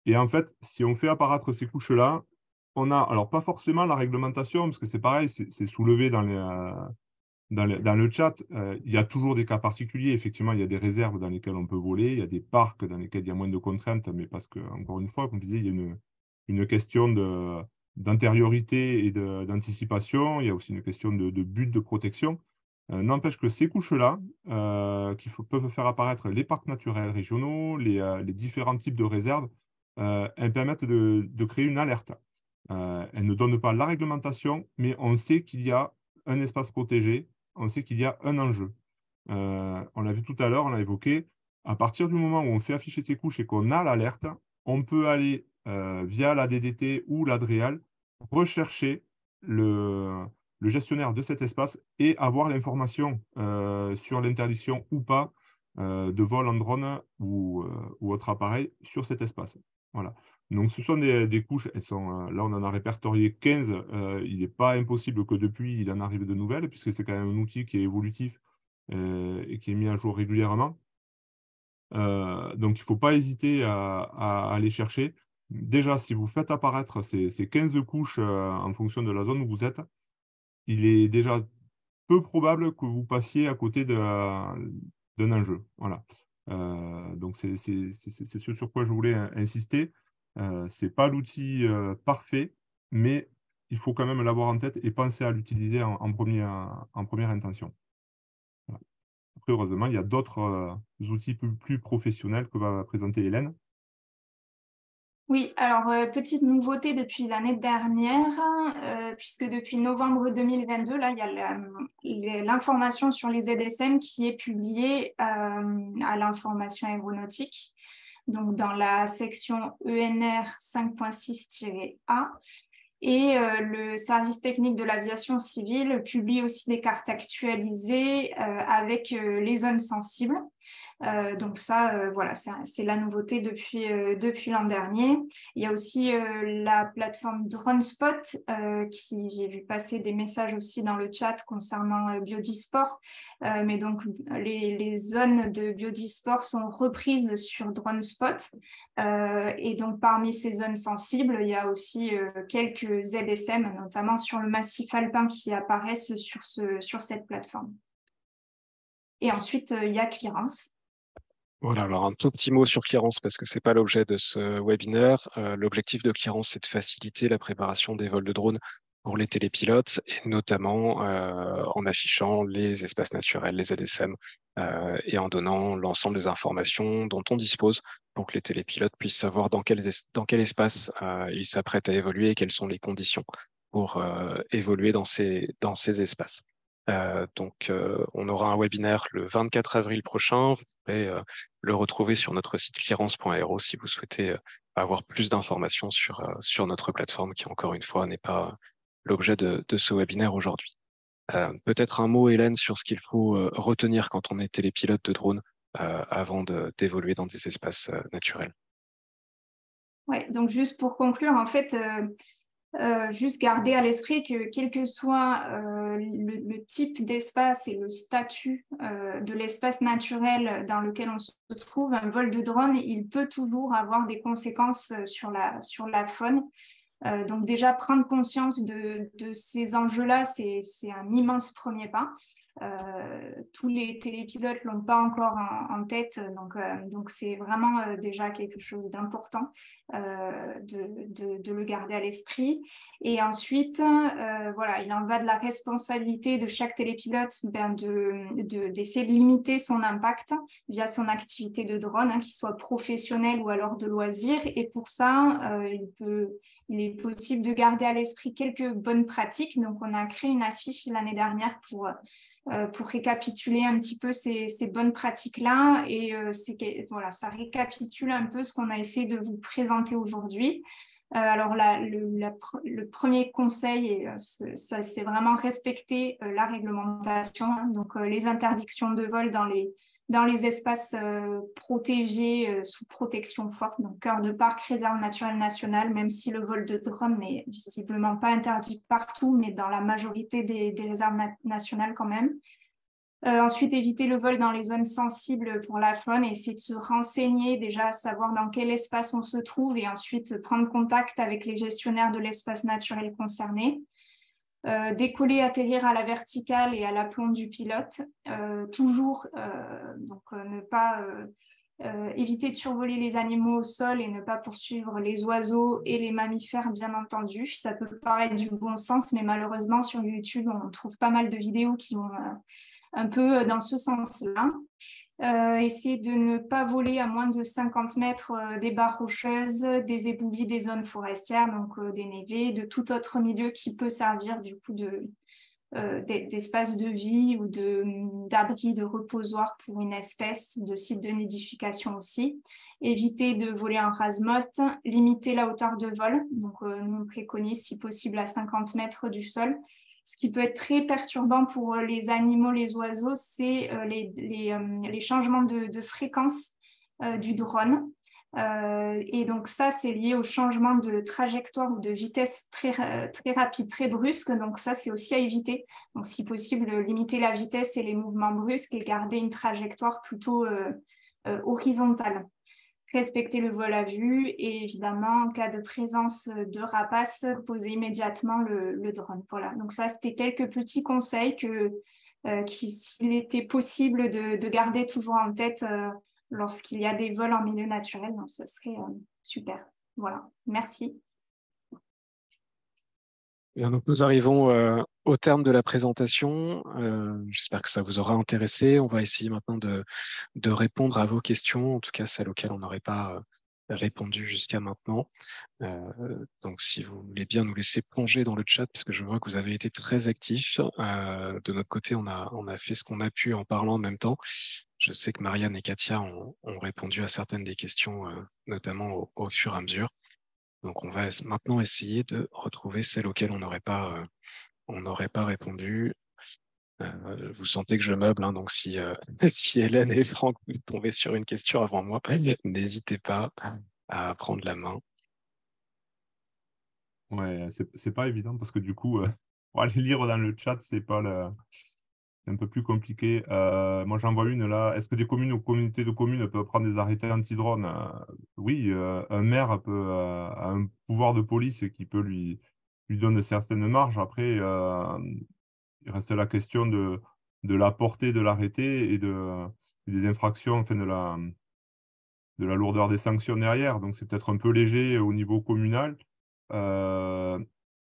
Et en fait, si on fait apparaître ces couches-là, on a, alors pas forcément la réglementation, parce que c'est pareil, c'est soulevé dans le chat. Il y a toujours des cas particuliers. Effectivement, il y a des réserves dans lesquelles on peut voler, il y a des parcs dans lesquels il y a moins de contraintes, mais parce que, encore une fois, comme je disais, il y a une question d'antériorité et d'anticipation. Il y a aussi une question de but de protection. N'empêche que ces couches-là, peuvent faire apparaître les parcs naturels régionaux, les différents types de réserves, elles permettent de créer une alerte. Elles ne donnent pas la réglementation, mais on sait qu'il y a un espace protégé, on sait qu'il y a un enjeu. On l'a vu tout à l'heure, on l'a évoqué. À partir du moment où on fait afficher ces couches et qu'on a l'alerte, on peut aller via la DDT ou l'Adréal rechercher le gestionnaire de cet espace et avoir l'information sur l'interdiction ou pas de vol en drone ou autre appareil sur cet espace. Voilà. Donc, ce sont des couches, elles sont, là on en a répertorié 15. Il n'est pas impossible que depuis, il en arrive de nouvelles, puisque c'est quand même un outil qui est évolutif et qui est mis à jour régulièrement. Donc, il ne faut pas hésiter à aller chercher. Déjà, si vous faites apparaître ces 15 couches en fonction de la zone où vous êtes, il est déjà peu probable que vous passiez à côté d'un enjeu. Voilà. Donc, c'est ce sur quoi je voulais insister. Ce n'est pas l'outil parfait, mais il faut quand même l'avoir en tête et penser à l'utiliser en première intention. Voilà. Après, heureusement, il y a d'autres outils plus professionnels que va présenter Hélène. Oui, alors petite nouveauté depuis l'année dernière, puisque depuis novembre 2022, là, il y a l'information sur les ZSM qui est publiée à l'information aéronautique, donc dans la section ENR 5.6-A. Et le service technique de l'aviation civile publie aussi des cartes actualisées avec les zones sensibles. Donc ça, voilà, c'est la nouveauté depuis l'an dernier. Il y a aussi la plateforme DroneSpot, qui j'ai vu passer des messages aussi dans le chat concernant Biodisport. Mais donc, les zones de Biodisport sont reprises sur DroneSpot. Et donc, parmi ces zones sensibles, il y a aussi quelques ZSM, notamment sur le massif alpin, qui apparaissent sur cette plateforme. Et ensuite, il y a Clearance. Voilà, alors un tout petit mot sur Clearance parce que ce n'est pas l'objet de ce webinaire. L'objectif de Clearance, c'est de faciliter la préparation des vols de drones pour les télépilotes, et notamment en affichant les espaces naturels, les ADSM, et en donnant l'ensemble des informations dont on dispose pour que les télépilotes puissent savoir dans quel espace ils s'apprêtent à évoluer et quelles sont les conditions pour évoluer dans ces espaces. Donc, on aura un webinaire le 24 avril prochain. Vous pourrez le retrouver sur notre site clearance.aero si vous souhaitez avoir plus d'informations sur notre plateforme qui, encore une fois, n'est pas l'objet de ce webinaire aujourd'hui. Peut-être un mot, Hélène, sur ce qu'il faut retenir quand on est télépilote de drone avant d'évoluer dans des espaces naturels. Ouais, donc juste pour conclure, en fait, juste garder à l'esprit que quel que soit le type d'espace et le statut de l'espace naturel dans lequel on se trouve, un vol de drone, il peut toujours avoir des conséquences sur la faune. Donc déjà, prendre conscience de ces enjeux-là, c'est un immense premier pas. Tous les télépilotes ne l'ont pas encore en tête, donc c'est vraiment déjà quelque chose d'important de le garder à l'esprit. Et ensuite, voilà, il en va de la responsabilité de chaque télépilote d'essayer de limiter son impact via son activité de drone, qu'il soit professionnel ou alors de loisir. Et pour ça, il est possible de garder à l'esprit quelques bonnes pratiques. Donc, on a créé une affiche l'année dernière pour récapituler un petit peu ces bonnes pratiques-là. Et voilà, ça récapitule un peu ce qu'on a essayé de vous présenter aujourd'hui. Alors, le premier conseil, c'est vraiment respecter la réglementation. Donc, les interdictions de vol dans les espaces protégés sous protection forte, donc cœur de parc, réserve naturelle nationale, même si le vol de drone n'est visiblement pas interdit partout, mais dans la majorité des réserves nationales quand même. Ensuite, éviter le vol dans les zones sensibles pour la faune et essayer de se renseigner, déjà savoir dans quel espace on se trouve et ensuite prendre contact avec les gestionnaires de l'espace naturel concerné. Décoller, atterrir à la verticale et à l'aplomb du pilote. Toujours ne pas éviter de survoler les animaux au sol et ne pas poursuivre les oiseaux et les mammifères, bien entendu. Ça peut paraître du bon sens, mais malheureusement, sur YouTube, on trouve pas mal de vidéos qui vont un peu dans ce sens-là. Essayer de ne pas voler à moins de 50 mètres des barres rocheuses, des éboulis, des zones forestières, donc des névés, de tout autre milieu qui peut servir du coup d'espace de vie ou d'abri, de reposoir pour une espèce, de site de nidification aussi. Éviter de voler en rase-motte, limiter la hauteur de vol, donc nous on préconise si possible à 50 mètres du sol. Ce qui peut être très perturbant pour les animaux, les oiseaux, c'est les changements de fréquence du drone. Et donc ça, c'est lié au changement de trajectoire ou de vitesse très rapide, très brusque. Donc ça, c'est aussi à éviter. Donc si possible, limiter la vitesse et les mouvements brusques et garder une trajectoire plutôt horizontale. Respecter le vol à vue et évidemment, en cas de présence de rapaces, poser immédiatement le drone. Voilà. Donc ça, c'était quelques petits conseils s'il était possible de garder toujours en tête lorsqu'il y a des vols en milieu naturel. Donc, ce serait super. Voilà. Merci. Bien, donc nous arrivons au terme de la présentation. J'espère que ça vous aura intéressé. On va essayer maintenant de répondre à vos questions, en tout cas celles auxquelles on n'aurait pas répondu jusqu'à maintenant. Donc si vous voulez bien nous laisser plonger dans le chat, parce que je vois que vous avez été très actifs. De notre côté, on a fait ce qu'on a pu en parlant en même temps. Je sais que Marianne et Katia ont répondu à certaines des questions, notamment au fur et à mesure. Donc, on va maintenant essayer de retrouver celles auxquelles on n'aurait pas répondu. Vous sentez que je meuble, hein, donc si Hélène et Franck vous tombez sur une question avant moi, n'hésitez pas à prendre la main. Ouais, c'est pas évident parce que du coup, pour aller lire dans le chat, c'est un peu plus compliqué. Moi, j'en vois une là. Est-ce que des communes ou communautés de communes peuvent prendre des arrêtés anti-drone? Oui, un maire a un pouvoir de police qui peut lui donner certaines marges. Après, il reste la question de la portée de l'arrêté et des infractions, enfin de la lourdeur des sanctions derrière. Donc, c'est peut-être un peu léger au niveau communal.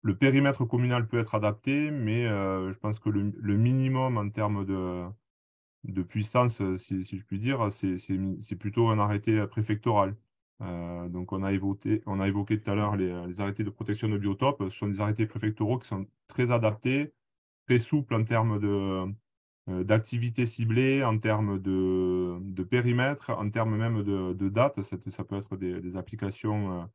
le périmètre communal peut être adapté, mais je pense que le minimum en termes de puissance, si je puis dire, c'est plutôt un arrêté préfectoral. Donc on a évoqué tout à l'heure les arrêtés de protection de biotopes. Ce sont des arrêtés préfectoraux qui sont très adaptés, très souples en termes d'activités ciblées, en termes de périmètre, en termes même de date. Ça peut être des applications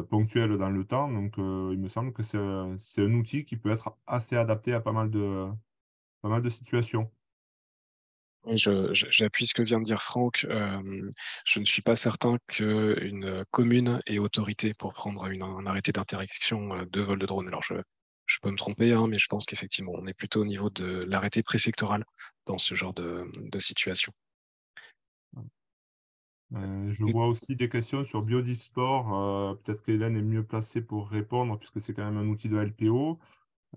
ponctuelles dans le temps. Donc il me semble que c'est un outil qui peut être assez adapté à pas mal de situations. Oui, j'appuie ce que vient de dire Franck. Je ne suis pas certain qu'une commune ait autorité pour prendre un arrêté d'interdiction de vol de drone. Alors, je peux me tromper, hein, mais je pense qu'effectivement, on est plutôt au niveau de l'arrêté préfectoral dans ce genre de situation. Je vois aussi des questions sur Biodisport. Peut-être qu'Hélène est mieux placée pour répondre, puisque c'est quand même un outil de LPO.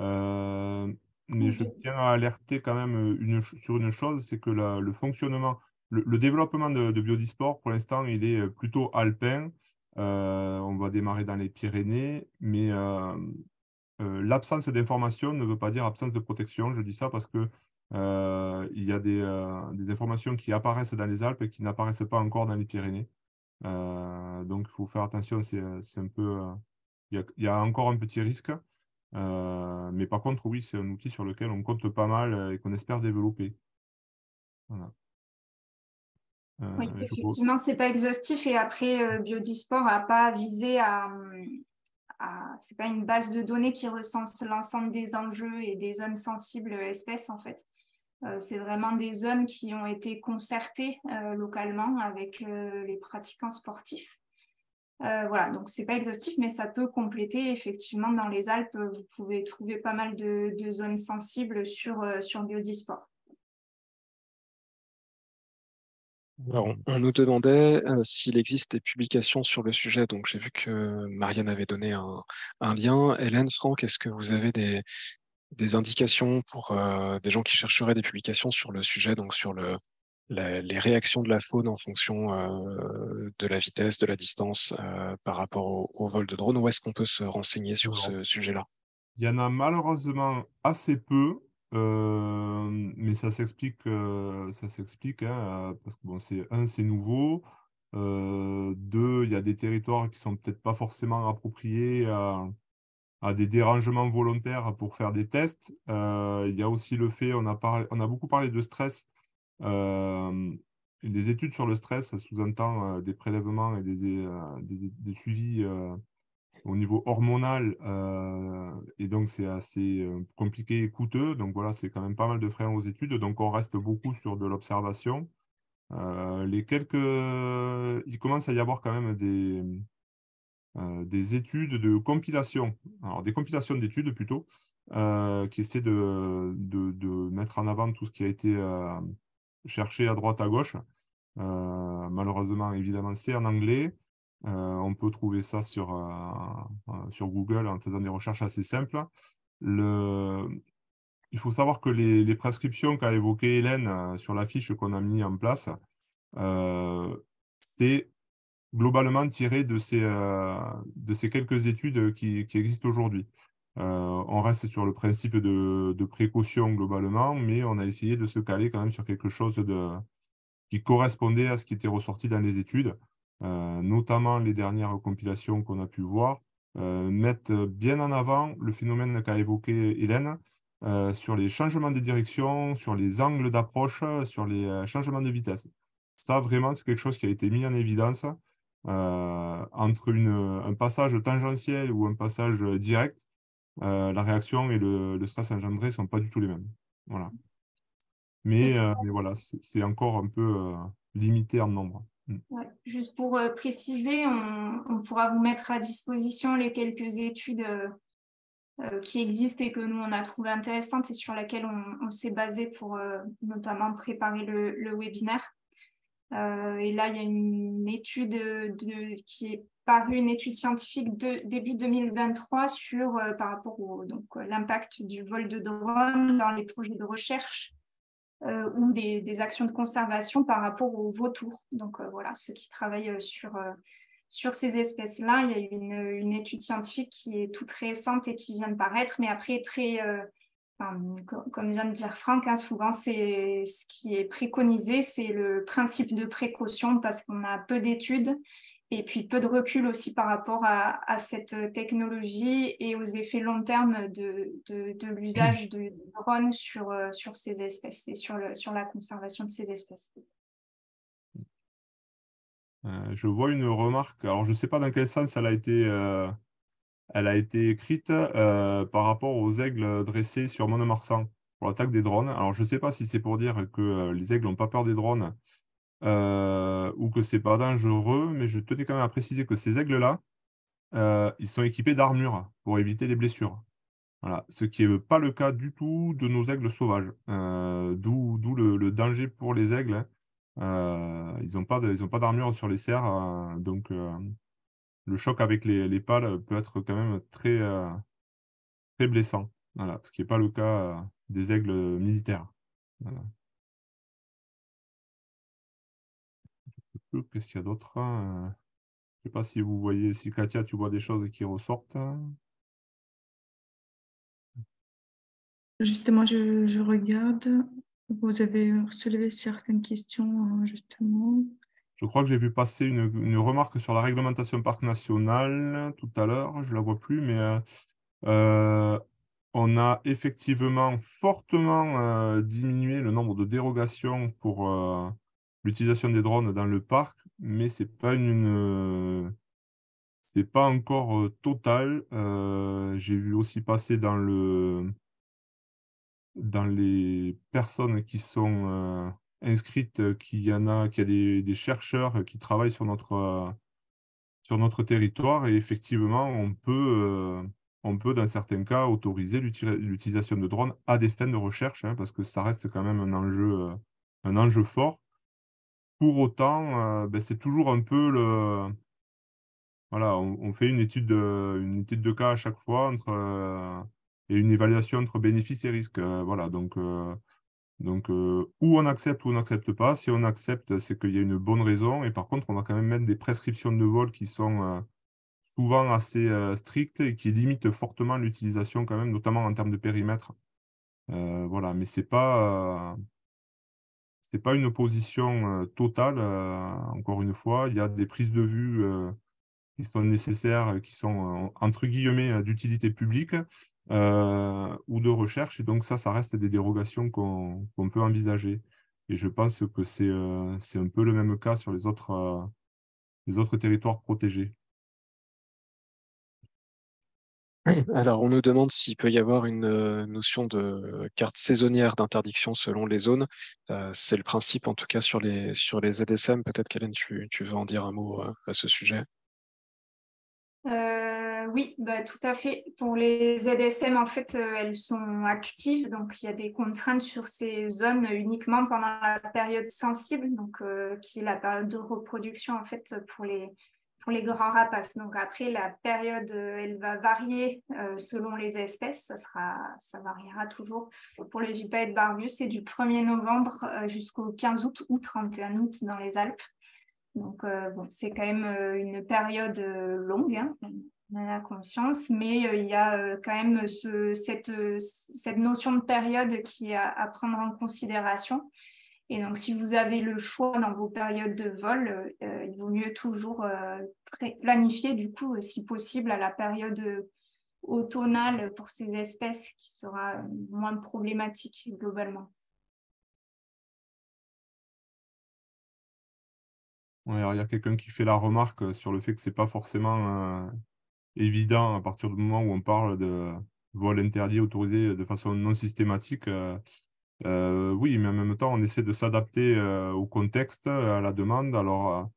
Euh, mais je tiens à alerter quand même sur une chose, c'est que le fonctionnement, le développement de Biodisport, pour l'instant, il est plutôt alpin. On va démarrer dans les Pyrénées, mais l'absence d'information ne veut pas dire absence de protection. Je dis ça parce que il y a des informations qui apparaissent dans les Alpes et qui n'apparaissent pas encore dans les Pyrénées. Donc, il faut faire attention. C'est un peu, il y a encore un petit risque. Mais par contre, oui, c'est un outil sur lequel on compte pas mal et qu'on espère développer. Voilà. Oui, Je vois- effectivement, c'est pas exhaustif et après, Biodisport n'a pas visé c'est pas une base de données qui recense l'ensemble des enjeux et des zones sensibles espèces en fait. C'est vraiment des zones qui ont été concertées localement avec les pratiquants sportifs. Voilà, donc c'est pas exhaustif, mais ça peut compléter. Effectivement, dans les Alpes, vous pouvez trouver pas mal de zones sensibles sur Biodisport. Alors, on nous demandait s'il existe des publications sur le sujet. Donc, j'ai vu que Marianne avait donné un lien. Hélène, Franck, est-ce que vous avez des indications pour des gens qui chercheraient des publications sur le sujet, donc sur les réactions de la faune en fonction de la vitesse, de la distance par rapport au vol de drone? Où est-ce qu'on peut se renseigner sur Alors, ce sujet-là? il y en a malheureusement assez peu, mais ça s'explique hein, parce que bon, c'est nouveau. Deux, il y a des territoires qui sont peut-être pas forcément appropriés à des dérangements volontaires pour faire des tests. Il y a aussi le fait, on a beaucoup parlé de stress. Euh, des études sur le stress, ça sous-entend des prélèvements et des suivis au niveau hormonal, et donc c'est assez compliqué et coûteux. Donc voilà, c'est quand même pas mal de freins aux études. Donc on reste beaucoup sur de l'observation. Il commence à y avoir quand même des études de compilation, alors des compilations d'études plutôt, qui essaient de mettre en avant tout ce qui a été cherché à droite, à gauche. Malheureusement, évidemment, c'est en anglais. On peut trouver ça sur Google en faisant des recherches assez simples. Le... Il faut savoir que les prescriptions qu'a évoquées Hélène sur la fiche qu'on a mis en place, c'est globalement tiré de ces quelques études qui existent aujourd'hui. On reste sur le principe de précaution globalement, mais on a essayé de se caler quand même sur quelque chose qui correspondait à ce qui était ressorti dans les études, notamment les dernières compilations qu'on a pu voir, mettent bien en avant le phénomène qu'a évoqué Hélène sur les changements de direction, sur les angles d'approche, sur les changements de vitesse. Ça, vraiment, c'est quelque chose qui a été mis en évidence entre un passage tangentiel ou un passage direct. La réaction et le stress engendré ne sont pas du tout les mêmes. Voilà. Et Mais voilà, c'est encore un peu limité en nombre. ouais, juste pour préciser, on pourra vous mettre à disposition les quelques études qui existent et que nous, on a trouvé intéressantes et sur lesquelles on s'est basé pour notamment préparer le webinaire. Et là, il y a une étude qui est parue, une étude scientifique de début 2023 sur par rapport l'impact du vol de drone dans les projets de recherche ou des actions de conservation par rapport aux vautours. Donc voilà, ceux qui travaillent sur ces espèces-là, il y a une étude scientifique qui est toute récente et qui vient de paraître, mais après très, comme vient de dire Franck, hein, souvent c'est ce qui est préconisé, c'est le principe de précaution parce qu'on a peu d'études et puis peu de recul aussi par rapport à cette technologie et aux effets long terme de l'usage de drones sur ces espèces et sur la conservation de ces espèces. Je vois une remarque, alors je ne sais pas dans quel sens elle a été écrite par rapport aux aigles dressés sur Mont-de-Marsan pour l'attaque des drones. Alors je ne sais pas si c'est pour dire que les aigles n'ont pas peur des drones ou que c'est pas dangereux, mais je tenais quand même à préciser que ces aigles-là, ils sont équipés d'armure pour éviter les blessures. Voilà. Ce qui n'est pas le cas du tout de nos aigles sauvages. D'où le danger pour les aigles, hein. Ils n'ont pas d'armure sur les cerfs, donc le choc avec les pales peut être quand même très blessant. Voilà. Ce qui n'est pas le cas des aigles militaires. Voilà. Qu'est-ce qu'il y a d'autre? Je ne sais pas si vous voyez, si Katia, tu vois des choses qui ressortent. Justement, je regarde. Vous avez soulevé certaines questions, justement. Je crois que j'ai vu passer une remarque sur la réglementation parc national tout à l'heure. Je ne la vois plus, mais on a effectivement fortement diminué le nombre de dérogations pour l'utilisation des drones dans le parc, mais ce n'est pas encore total. J'ai vu aussi passer dans les personnes qui sont inscrites qu'il y a des chercheurs qui travaillent sur notre territoire et effectivement, on peut dans certains cas autoriser l'utilisation de drones à des fins de recherche, hein, parce que ça reste quand même un enjeu fort. Pour autant, ben, c'est toujours un peu voilà, on fait une étude de cas à chaque fois et une évaluation entre bénéfices et risques. Voilà, donc, ou on accepte ou on n'accepte pas. Si on accepte, c'est qu'il y a une bonne raison. Et par contre, on va quand même mettre des prescriptions de vol qui sont souvent assez strictes et qui limitent fortement l'utilisation quand même, notamment en termes de périmètre. Voilà, mais c'est pas une opposition totale. Encore une fois, il y a des prises de vue qui sont nécessaires, qui sont entre guillemets d'utilité publique ou de recherche. Et donc ça reste des dérogations qu'on peut envisager. Et je pense que c'est un peu le même cas sur les autres territoires protégés. Alors, on nous demande s'il peut y avoir une notion de carte saisonnière d'interdiction selon les zones. C'est le principe, en tout cas, sur les ZSM. Peut-être qu'Hélène, tu veux en dire un mot à ce sujet. Oui, bah, tout à fait. Pour les ZSM, en fait, elles sont actives, donc il y a des contraintes sur ces zones uniquement pendant la période sensible, donc qui est la période de reproduction en fait pour les grands rapaces. Donc après, la période, elle va varier selon les espèces. Ça variera toujours. Pour le gypaète barbu, c'est du 1er novembre jusqu'au 15 août ou 31 août dans les Alpes. Donc, bon, c'est quand même une période longue, hein, on en a conscience, mais il y a quand même cette notion de période qui est à prendre en considération. Et donc, si vous avez le choix dans vos périodes de vol, il vaut mieux toujours planifier, du coup, si possible, à la période automnale pour ces espèces qui sera moins problématique globalement. Ouais, alors, il y a quelqu'un qui fait la remarque sur le fait que ce n'est pas forcément évident à partir du moment où on parle de vol interdit, autorisé de façon non systématique. Oui, mais en même temps, on essaie de s'adapter au contexte, à la demande. Alors,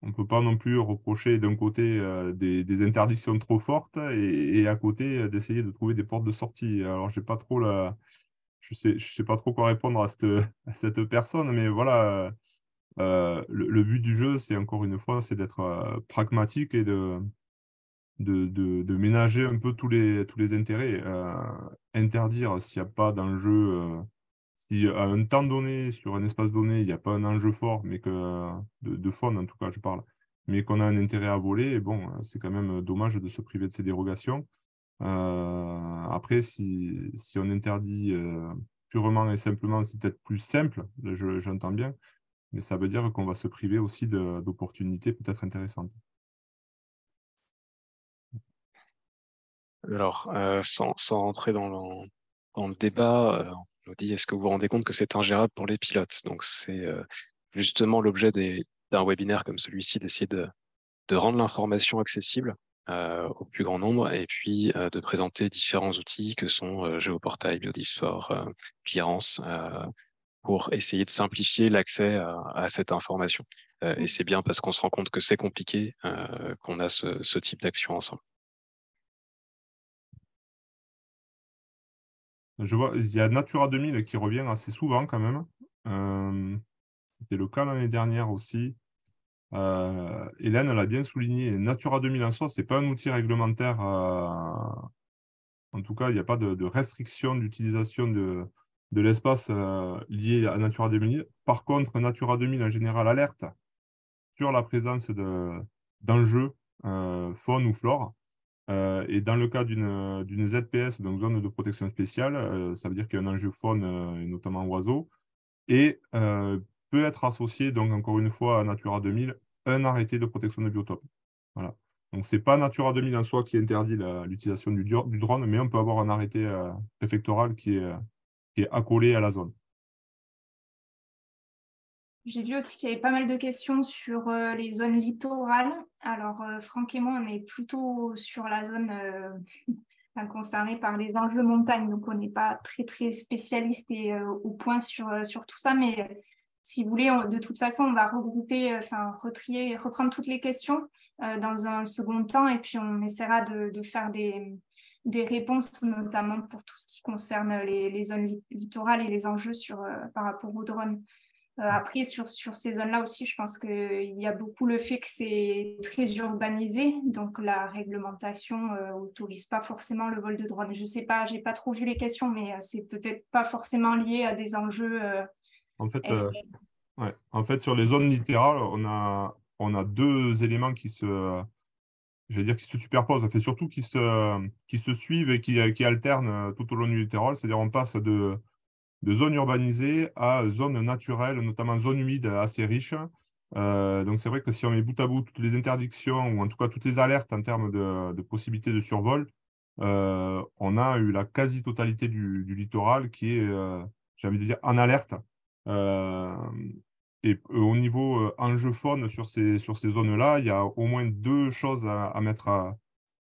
on ne peut pas non plus reprocher d'un côté des interdictions trop fortes et à côté d'essayer de trouver des portes de sortie. Alors, je sais pas trop quoi répondre à cette personne, mais voilà, le but du jeu, c'est encore une fois, c'est d'être pragmatique et de ménager un peu tous les intérêts. Interdire s'il n'y a pas d'enjeu, si à un temps donné, sur un espace donné, il n'y a pas un enjeu fort, mais que de faune en tout cas, je parle, mais qu'on a un intérêt à voler. Et bon, c'est quand même dommage de se priver de ces dérogations. Après, si on interdit purement et simplement, c'est peut-être plus simple, j'entends bien, mais ça veut dire qu'on va se priver aussi d'opportunités peut-être intéressantes. Alors, sans rentrer dans le débat, on nous dit, est-ce que vous vous rendez compte que c'est ingérable pour les pilotes? Donc, c'est justement l'objet d'un webinaire comme celui-ci, d'essayer de rendre l'information accessible au plus grand nombre et puis de présenter différents outils que sont Géoportail, Biodisport, Clearance, pour essayer de simplifier l'accès à cette information. Et c'est bien parce qu'on se rend compte que c'est compliqué qu'on a ce type d'action ensemble. Je vois, il y a Natura 2000 qui revient assez souvent quand même. C'était le cas l'année dernière aussi. Hélène l'a bien souligné. Natura 2000 en soi, ce n'est pas un outil réglementaire. En tout cas, il n'y a pas de restriction d'utilisation de l'espace lié à Natura 2000. Par contre, Natura 2000 en général alerte sur la présence d'enjeux faune ou flore. Et dans le cas d'une ZPS, donc zone de protection spéciale, ça veut dire qu'il y a un enjeu faune, et notamment oiseaux, et peut être associé, donc encore une fois, à Natura 2000, un arrêté de protection de biotope. Voilà. Donc, ce n'est pas Natura 2000 en soi qui interdit l'utilisation du drone, mais on peut avoir un arrêté préfectoral qui est accolé à la zone. J'ai vu aussi qu'il y avait pas mal de questions sur les zones littorales. Alors, Franck et moi, on est plutôt sur la zone concernée par les enjeux montagne, donc on n'est pas très, très spécialiste et au point sur tout ça, mais si vous voulez, de toute façon, on va regrouper, retrier, reprendre toutes les questions dans un second temps, et puis on essaiera de faire des réponses, notamment pour tout ce qui concerne les zones littorales et les enjeux par rapport aux drones. Après, sur ces zones-là aussi, je pense qu'il y a beaucoup le fait que c'est très urbanisé, donc la réglementation n'autorise pas forcément le vol de drone. Je ne sais pas, je n'ai pas trop vu les questions, mais c'est peut-être pas forcément lié à des enjeux En fait, espèces. ouais. En fait, sur les zones littorales, on a deux éléments qui se superposent, en fait, surtout qui se suivent et qui alternent tout au long du littoral. C'est-à-dire on passe de zones urbanisées à zones naturelles, notamment zones humides assez riches. Donc c'est vrai que si on met bout à bout toutes les interdictions, ou en tout cas toutes les alertes en termes de possibilités de survol, on a eu la quasi-totalité du littoral qui est, j'ai envie de dire, en alerte. Et au niveau enjeu faune sur ces zones-là, il y a au moins deux choses à mettre à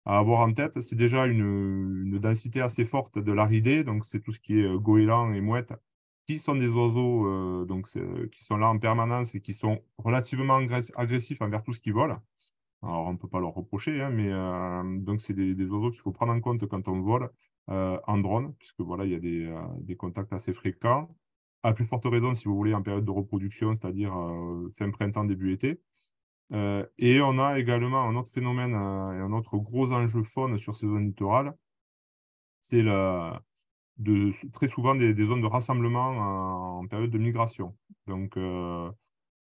avoir en tête. C'est déjà une densité assez forte de l'aridé, donc c'est tout ce qui est goéland et mouette, qui sont des oiseaux qui sont là en permanence et qui sont relativement agressifs envers tout ce qui vole. Alors, on ne peut pas leur reprocher, hein, mais donc c'est des oiseaux qu'il faut prendre en compte quand on vole en drone, puisque voilà, il y a des contacts assez fréquents. À plus forte raison, si vous voulez, en période de reproduction, c'est-à-dire fin printemps, début été. Et on a également un autre phénomène et un autre gros enjeu faune sur ces zones littorales, c'est très souvent des zones de rassemblement en période de migration. Donc, que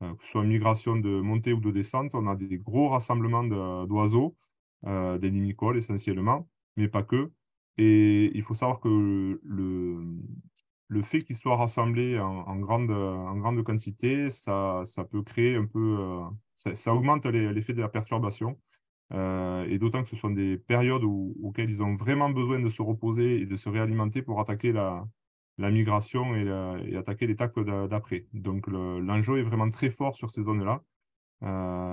ce soit migration de montée ou de descente, on a des gros rassemblements d'oiseaux, des limicoles essentiellement, mais pas que. Et il faut savoir que le fait qu'ils soient rassemblés en grande quantité, ça peut créer un peu, ça augmente l'effet de la perturbation. Et d'autant que ce sont des périodes auxquelles ils ont vraiment besoin de se reposer et de se réalimenter pour attaquer la migration et attaquer l'étape d'après. Donc l'enjeu est vraiment très fort sur ces zones-là.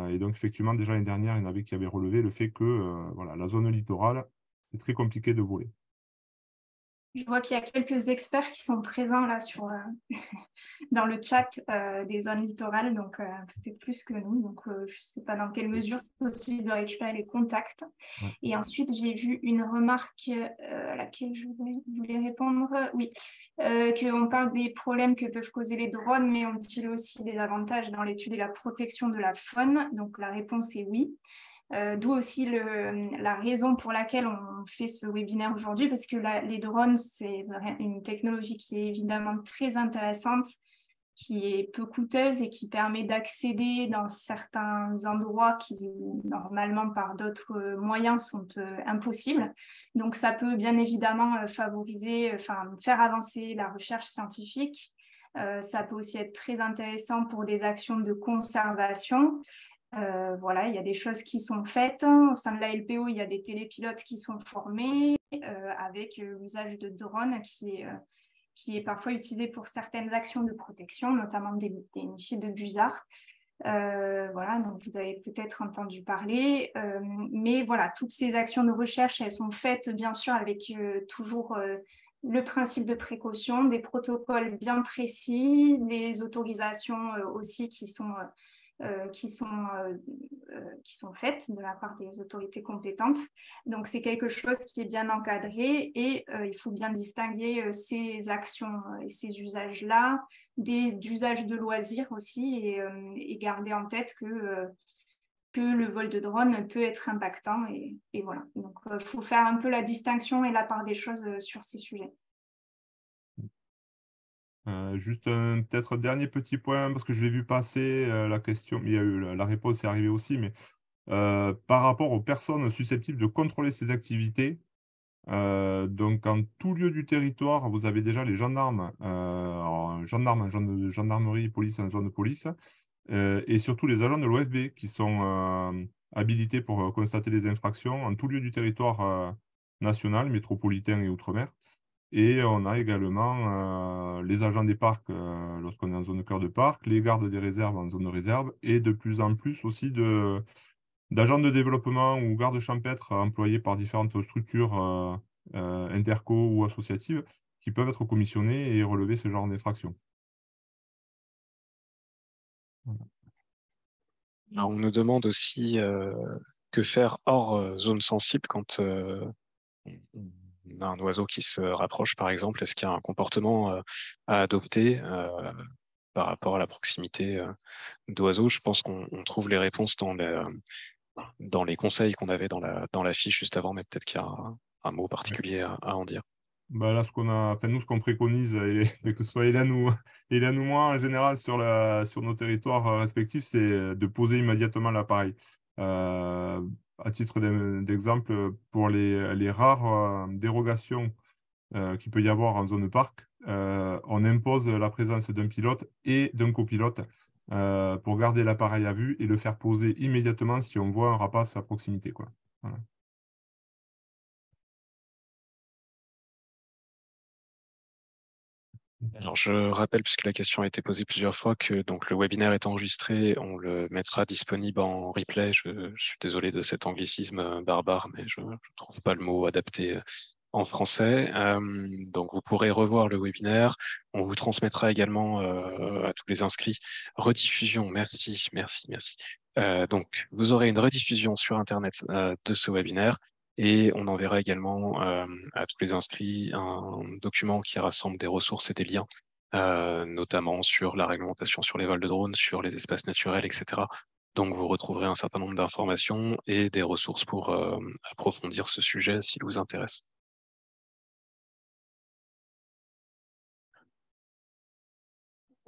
Et donc effectivement, déjà l'année dernière, il y en avait qui avaient relevé le fait que voilà, la zone littorale, c'est très compliqué de voler. Je vois qu'il y a quelques experts qui sont présents là dans le chat des zones littorales, donc peut-être plus que nous. Donc je ne sais pas dans quelle mesure c'est possible de récupérer les contacts. Ouais. Et ensuite, j'ai vu une remarque à laquelle je voulais répondre. Oui, qu'on parle des problèmes que peuvent causer les drones, mais ont-ils aussi des avantages dans l'étude et la protection de la faune? Donc la réponse est oui. D'où aussi la raison pour laquelle on fait ce webinaire aujourd'hui, parce que les drones, c'est une technologie qui est évidemment très intéressante, qui est peu coûteuse et qui permet d'accéder dans certains endroits qui, normalement, par d'autres moyens, sont impossibles. Donc, ça peut bien évidemment faire avancer la recherche scientifique. Ça peut aussi être très intéressant pour des actions de conservation. Voilà, il y a des choses qui sont faites. Au sein de la LPO, il y a des télépilotes qui sont formés avec l'usage de drones qui est parfois utilisé pour certaines actions de protection, notamment des nichés de busards. Voilà, donc vous avez peut-être entendu parler. Mais voilà, toutes ces actions de recherche, elles sont faites bien sûr avec toujours le principe de précaution, des protocoles bien précis, des autorisations aussi qui sont faites de la part des autorités compétentes. Donc, c'est quelque chose qui est bien encadré et il faut bien distinguer ces actions et ces usages-là d'usages de loisirs aussi et garder en tête que le vol de drone peut être impactant et voilà. Donc, il faut faire un peu la distinction et la part des choses sur ces sujets. Juste peut-être un dernier petit point, parce que je l'ai vu passer la question, il y a eu la réponse est arrivée aussi, mais par rapport aux personnes susceptibles de contrôler ces activités, donc en tout lieu du territoire, vous avez déjà les gendarmes, gendarmes en zone de gendarmerie, police en zone de police, et surtout les agents de l'OFB qui sont habilités pour constater les infractions en tout lieu du territoire national, métropolitain et outre-mer. Et on a également les agents des parcs lorsqu'on est en zone de cœur de parc, les gardes des réserves en zone de réserve, et de plus en plus aussi d'agents de développement ou gardes champêtres employés par différentes structures interco ou associatives qui peuvent être commissionnés et relever ce genre d'infraction. Voilà. Alors, on nous demande aussi que faire hors zone sensible quand on a un oiseau qui se rapproche, par exemple. Est-ce qu'il y a un comportement à adopter par rapport à la proximité d'oiseaux? Je pense qu'on trouve les réponses dans les conseils qu'on avait dans la fiche juste avant, mais peut-être qu'il y a un mot particulier à en dire. Bah là, nous, ce qu'on préconise, et que ce soit Hélène ou moi, en général, sur nos territoires respectifs, c'est de poser immédiatement l'appareil. À titre d'exemple, pour les rares dérogations qu'il peut y avoir en zone parc, on impose la présence d'un pilote et d'un copilote pour garder l'appareil à vue et le faire poser immédiatement si on voit un rapace à proximité, quoi. Voilà. Alors, je rappelle, puisque la question a été posée plusieurs fois, que donc, le webinaire est enregistré, on le mettra disponible en replay. Je suis désolé de cet anglicisme barbare, mais je ne trouve pas le mot adapté en français. Donc, vous pourrez revoir le webinaire. On vous transmettra également à tous les inscrits. Rediffusion, merci. Donc, vous aurez une rediffusion sur Internet de ce webinaire. Et on enverra également à tous les inscrits un document qui rassemble des ressources et des liens, notamment sur la réglementation sur les vols de drones, sur les espaces naturels, etc. Donc, vous retrouverez un certain nombre d'informations et des ressources pour approfondir ce sujet s'il vous intéresse.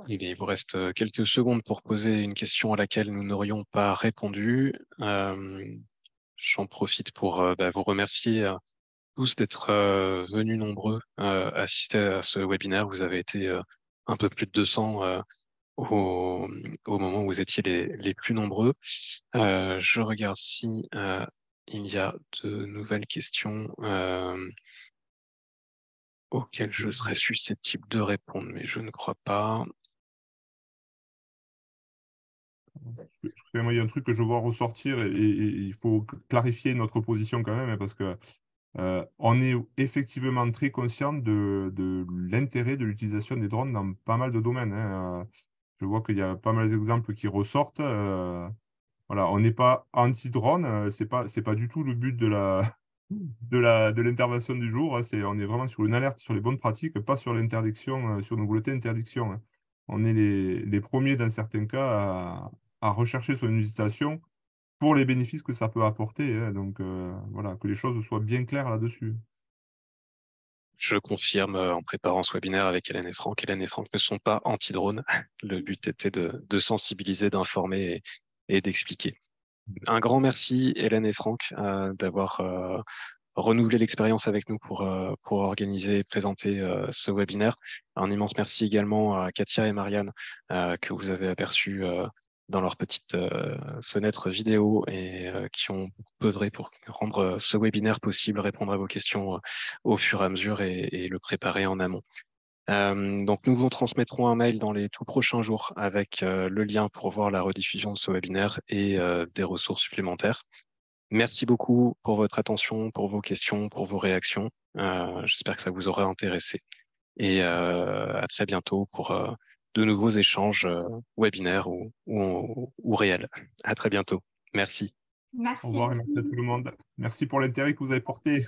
Il vous reste quelques secondes pour poser une question à laquelle nous n'aurions pas répondu. J'en profite pour vous remercier tous d'être venus nombreux assister à ce webinaire. Vous avez été un peu plus de 200 au moment où vous étiez les plus nombreux. Je regarde si il y a de nouvelles questions auxquelles je serais susceptible de répondre, mais je ne crois pas. Moi, il y a un truc que je vois ressortir et il faut clarifier notre position quand même, hein, parce que on est effectivement très conscient de l'intérêt de l'utilisation des drones dans pas mal de domaines, hein. Je vois qu'il y a pas mal d'exemples qui ressortent. Voilà, on n'est pas anti-drone, c'est pas du tout le but de l'intervention du jour, hein. On est vraiment sur une alerte sur les bonnes pratiques, pas sur l'interdiction, sur nos bulletins d'interdiction, hein. On est les premiers dans certains cas à rechercher son utilisation pour les bénéfices que ça peut apporter, hein. Donc voilà, que les choses soient bien claires là-dessus. Je confirme en préparant ce webinaire avec Hélène et Franck. Hélène et Franck ne sont pas anti-drone. Le but était de sensibiliser, d'informer et d'expliquer. Un grand merci, Hélène et Franck, d'avoir renouvelé l'expérience avec nous pour organiser et présenter ce webinaire. Un immense merci également à Katia et Marianne que vous avez aperçus dans leur petite fenêtre vidéo et qui ont œuvré pour rendre ce webinaire possible, répondre à vos questions au fur et à mesure et le préparer en amont. Donc, nous vous transmettrons un mail dans les tout prochains jours avec le lien pour voir la rediffusion de ce webinaire et des ressources supplémentaires. Merci beaucoup pour votre attention, pour vos questions, pour vos réactions. J'espère que ça vous aura intéressé. Et à très bientôt pour de nouveaux échanges webinaires ou réels. À très bientôt. Merci. Au revoir et merci à tout le monde. Merci pour l'intérêt que vous avez porté.